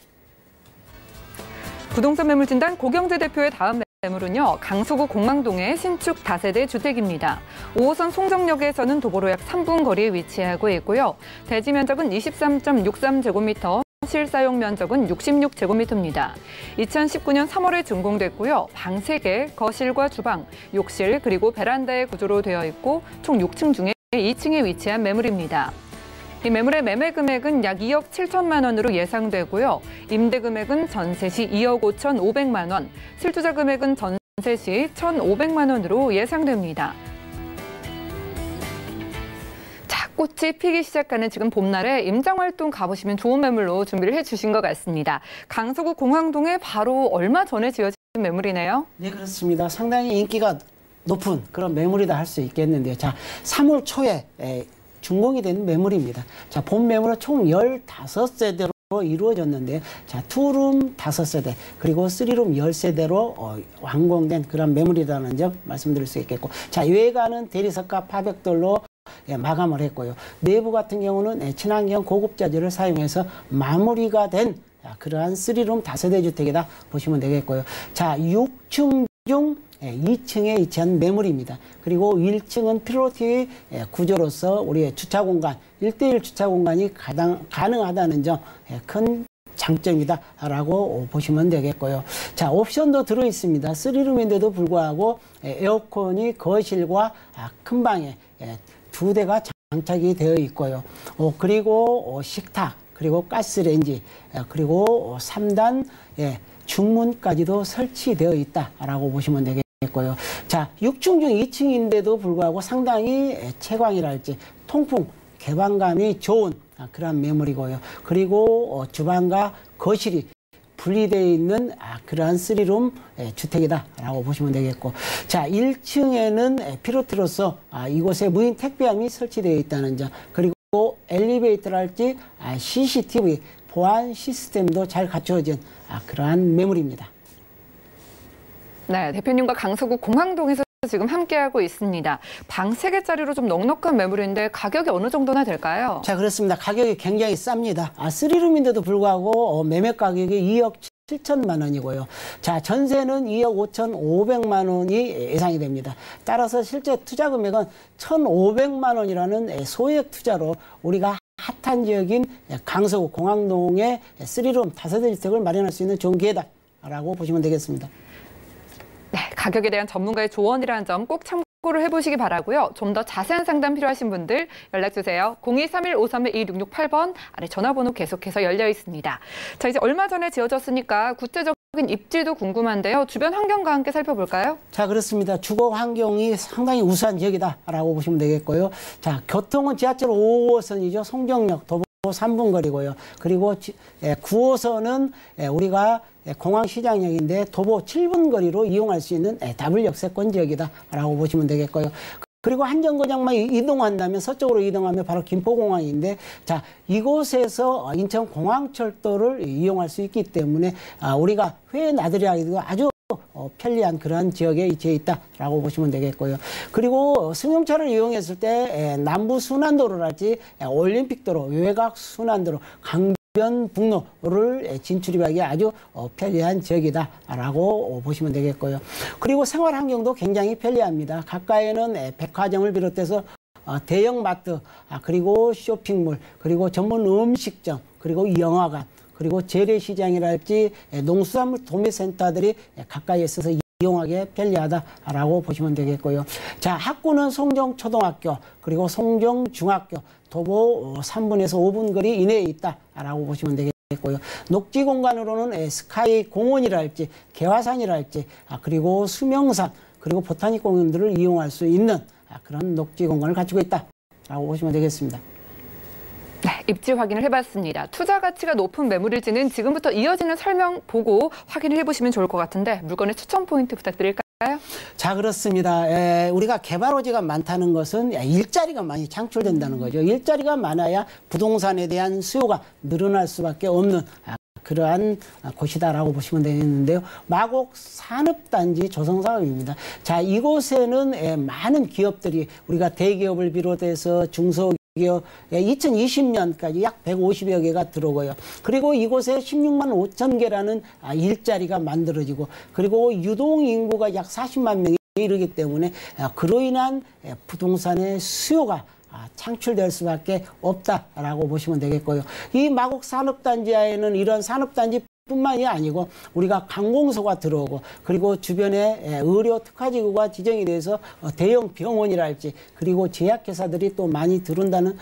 부동산 매물 진단 고경재 대표의 다음 매물은요, 강서구 공망동의 신축 다세대 주택입니다. 5호선 송정역에서는 도보로 약 3분 거리에 위치하고 있고요. 대지 면적은 23.63제곱미터, 실사용 면적은 66제곱미터입니다. 2019년 3월에 준공됐고요. 방 3개, 거실과 주방, 욕실, 그리고 베란다의 구조로 되어 있고 총 6층 중에 2층에 위치한 매물입니다. 이 매물의 매매 금액은 약 2억 7천만 원으로 예상되고요. 임대 금액은 전세 시 2억 5,500만 원, 실투자 금액은 전세 시 1,500만 원으로 예상됩니다. 자, 꽃이 피기 시작하는 지금 봄날에 임장활동 가보시면 좋은 매물로 준비를 해주신 것 같습니다. 강서구 공항동에 바로 얼마 전에 지어진 매물이네요. 네, 그렇습니다. 상당히 인기가 높은 그런 매물이다 할 수 있겠는데요. 자, 3월 초에 준공이 된 매물입니다. 자, 본 매물은 총 15세대로 이루어졌는데, 자, 투룸 5세대, 그리고 3룸 10세대로 완공된 그런 매물이라는 점 말씀드릴 수 있겠고, 자, 외관은 대리석과 파벽돌로 마감을 했고요. 내부 같은 경우는 친환경 고급 자재를 사용해서 마무리가 된 그러한 3룸 5세대 주택이다 보시면 되겠고요. 자, 6층 중 2층에 위치한 매물입니다. 그리고 1층은 필로티 구조로서 우리의 주차 공간, 1:1 주차 공간이 가능하다는 점 큰 장점이다라고 보시면 되겠고요. 자, 옵션도 들어 있습니다. 3룸인데도 불구하고 에어컨이 거실과 큰 방에 2대가 장착이 되어 있고요. 그리고 식탁, 그리고 가스레인지, 그리고 3단 중문까지도 설치되어 있다라고 보시면 되겠고요. 자, 6층 중 2층인데도 불구하고 상당히 채광이랄지 통풍, 개방감이 좋은 그런 매물이고요. 그리고 주방과 거실이 분리되어 있는 그러한 3룸 주택이다라고 보시면 되겠고, 자, 1층에는 비롯해서 이곳에 무인 택배함이 설치되어 있다는 점, 그리고 엘리베이터랄지 CCTV 보안 시스템도 잘 갖춰진 그러한 매물입니다. 네, 대표님과 강서구 공항동에서 지금 함께하고 있습니다. 방 3개짜리로 좀 넉넉한 매물인데 가격이 어느 정도나 될까요? 자, 그렇습니다. 가격이 굉장히 쌉니다. 3룸인데도 불구하고 매매 가격이 2억 7천만 원이고요. 자, 전세는 2억 5,500만 원이 예상이 됩니다. 따라서 실제 투자 금액은 1,500만 원이라는 소액 투자로 우리가 핫한 지역인 강서구 공항동에 3룸 5대 주택을 마련할 수 있는 좋은 기회다라고 보시면 되겠습니다. 네, 가격에 대한 전문가의 조언이라는 점 꼭 참고를 해보시기 바라고요. 좀 더 자세한 상담 필요하신 분들 연락주세요. 0231-531-2668번 아래 전화번호 계속해서 열려 있습니다. 자, 이제 얼마 전에 지어졌으니까 구체적인 입지도 궁금한데요. 주변 환경과 함께 살펴볼까요? 자, 그렇습니다. 주거 환경이 상당히 우수한 지역이다라고 보시면 되겠고요. 자, 교통은 지하철 5호선이죠. 송정역, 도보 3분 거리고요. 그리고 9호선은 우리가 공항시장역인데 도보 7분 거리로 이용할 수 있는 더블 역세권 지역이다라고 보시면 되겠고요. 그리고 한 정거장만 이동한다면 서쪽으로 이동하면 바로 김포공항인데, 자, 이곳에서 인천공항철도를 이용할 수 있기 때문에 우리가 회의 나들이하기도 아주 편리한 그런 지역에 위치해 있다라고 보시면 되겠고요. 그리고 승용차를 이용했을 때 남부 순환도로랄지 올림픽도로, 외곽 순환도로, 강변북로를 진출하기에 아주 편리한 지역이다라고 보시면 되겠고요. 그리고 생활 환경도 굉장히 편리합니다. 가까이에는 백화점을 비롯해서 대형 마트, 그리고 쇼핑몰, 그리고 전문 음식점, 그리고 영화관, 그리고 재래시장이랄지 농수산물 도매센터들이 가까이 있어서 이용하기 편리하다라고 보시면 되겠고요. 자, 학구는 송정초등학교, 그리고 송정중학교, 도보 3분에서 5분 거리 이내에 있다라고 보시면 되겠고요. 녹지 공간으로는 스카이 공원이랄지 개화산이랄지 그리고 수명산, 그리고 보타닉 공원들을 이용할 수 있는 그런 녹지 공간을 갖추고 있다라고 보시면 되겠습니다. 네, 입지 확인을 해봤습니다. 투자 가치가 높은 매물일지는 지금부터 이어지는 설명 보고 확인을 해보시면 좋을 것 같은데 물건의 추천 포인트 부탁드릴까요? 자, 그렇습니다. 우리가 개발호지가 많다는 것은 일자리가 많이 창출된다는 거죠. 일자리가 많아야 부동산에 대한 수요가 늘어날 수밖에 없는 그러한 곳이다라고 보시면 되겠는데요. 마곡 산업단지 조성사업입니다. 자, 이곳에는 많은 기업들이 우리가 대기업을 비롯해서 중소기업 2020년까지 약 150여 개가 들어오고요. 그리고 이곳에 16만 5천 개라는 일자리가 만들어지고, 그리고 유동인구가 약 40만 명이 이르기 때문에 그로 인한 부동산의 수요가 창출될 수밖에 없다라고 보시면 되겠고요. 이 마곡 산업단지하에는 이런 산업단지 뿐만이 아니고 우리가 관공서가 들어오고, 그리고 주변에 의료 특화지구가 지정이 돼서 대형 병원이랄지, 그리고 제약회사들이 또 많이 들어온다는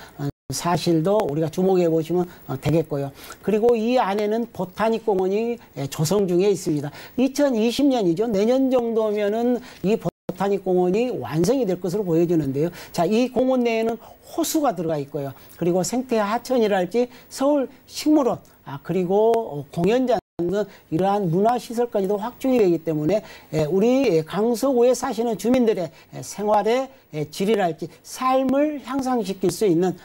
사실도 우리가 주목해 보시면 되겠고요. 그리고 이 안에는 보타닉 공원이 조성 중에 있습니다. 2020년이죠. 내년 정도면은 이 보타닉 공원이 완성이 될 것으로 보여지는데요. 자, 이 공원 내에는 호수가 들어가 있고요. 그리고 생태 하천이랄지 서울 식물원, 그리고 공연장 등 이러한 문화시설까지도 확충이 되기 때문에 우리 강서구에 사시는 주민들의 생활의 질이랄지 삶을 향상시킬 수 있는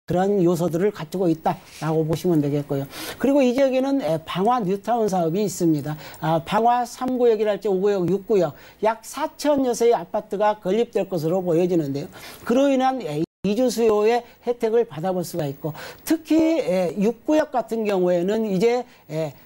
그런 요소들을 갖추고 있다라고 보시면 되겠고요. 그리고 이 지역에는 방화 뉴타운 사업이 있습니다. 방화 3구역이랄지 5구역, 6구역 약 4천여 세의 아파트가 건립될 것으로 보여지는데요. 그로 인한 이주 수요의 혜택을 받아볼 수가 있고, 특히 6구역 같은 경우에는 이제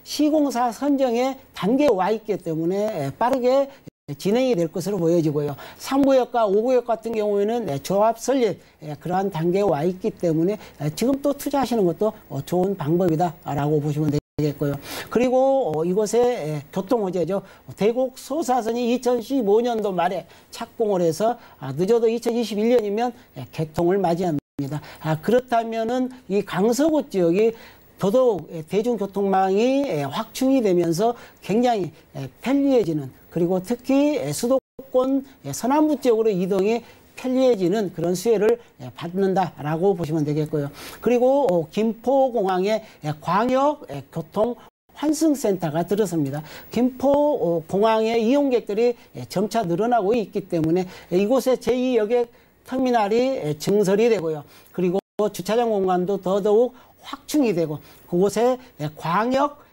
시공사 선정의 단계에 와 있기 때문에 빠르게 진행이 될 것으로 보여지고요. 3구역과 5구역 같은 경우에는 조합 설립 그러한 단계에 와 있기 때문에 지금 또 투자하시는 것도 좋은 방법이다라고 보시면 되겠고요. 그리고 이곳에 교통호재죠. 대곡 소사선이 2015년도 말에 착공을 해서 늦어도 2021년이면 개통을 맞이합니다. 그렇다면은 이 강서구 지역이 더더욱 대중교통망이 확충이 되면서 굉장히 편리해지는, 그리고 특히 수도권 서남부 지역으로 이동이 편리해지는 그런 수혜를 받는다라고 보시면 되겠고요. 그리고 김포공항에 광역 교통 환승센터가 들어섭니다. 김포공항의 이용객들이 점차 늘어나고 있기 때문에 이곳에 제2여객 터미널이 증설이 되고요. 그리고 주차장 공간도 더더욱 확충이 되고, 그곳에 광역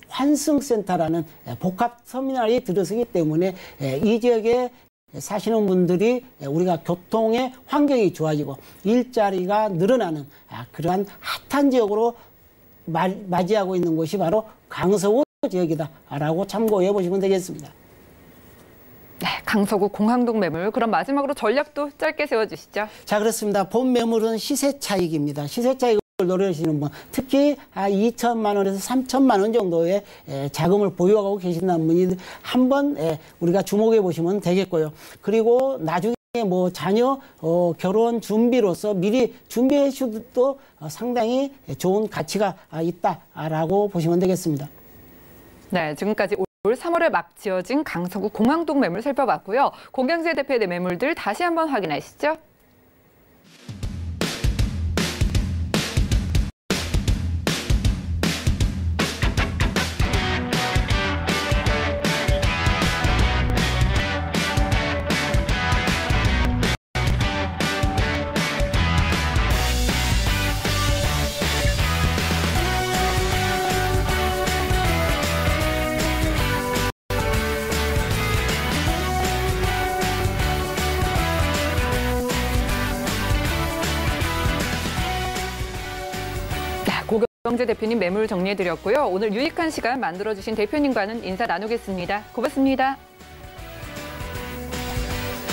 환승센터라는 복합 터미널이 들어서기 때문에 이 지역에 사시는 분들이 우리가 교통의 환경이 좋아지고 일자리가 늘어나는 그러한 핫한 지역으로 맞이하고 있는 곳이 바로 강서구 지역이다라고 참고해 보시면 되겠습니다. 네, 강서구 공항동 매물. 그럼 마지막으로 전략도 짧게 세워주시죠. 자, 그렇습니다. 본 매물은 시세 차익입니다. 시세 차익을 노려하시는 분, 특히 2천만 원에서 3천만 원 정도의 자금을 보유하고 계신다는 분이 한번 우리가 주목해 보시면 되겠고요. 그리고 나중에 뭐 자녀 결혼 준비로서 미리 준비해 주도 상당히 좋은 가치가 있다라고 보시면 되겠습니다. 네, 지금까지 올 3월에 막 지어진 강서구 공항동 매물 살펴봤고요. 공경재 대표의 매물들 다시 한번 확인하시죠. 고경재 대표님 매물 정리해드렸고요. 오늘 유익한 시간 만들어주신 대표님과는 인사 나누겠습니다. 고맙습니다.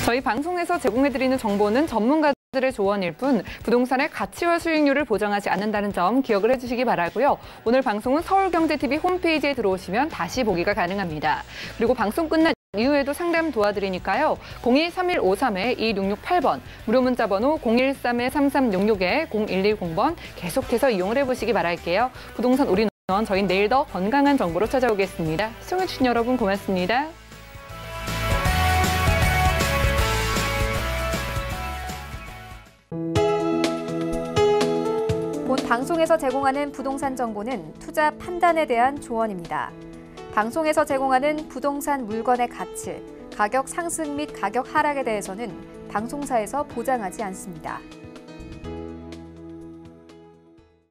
저희 방송에서 제공해드리는 정보는 전문가들의 조언일 뿐 부동산의 가치와 수익률을 보장하지 않는다는 점 기억을 해주시기 바라고요. 오늘 방송은 서울경제TV 홈페이지에 들어오시면 다시 보기가 가능합니다. 그리고 방송 끝난 이후에도 상담 도와드리니까요. 02-3153-2668번, 무료 문자 번호 013-3366-0110번 계속해서 이용을 해보시기 바랄게요. 부동산 올인원, 저희는 내일 더 건강한 정보로 찾아오겠습니다. 시청해주신 여러분 고맙습니다. 본 방송에서 제공하는 부동산 정보는 투자 판단에 대한 조언입니다. 방송에서 제공하는 부동산 물건의 가치, 가격 상승 및 가격 하락에 대해서는 방송사에서 보장하지 않습니다.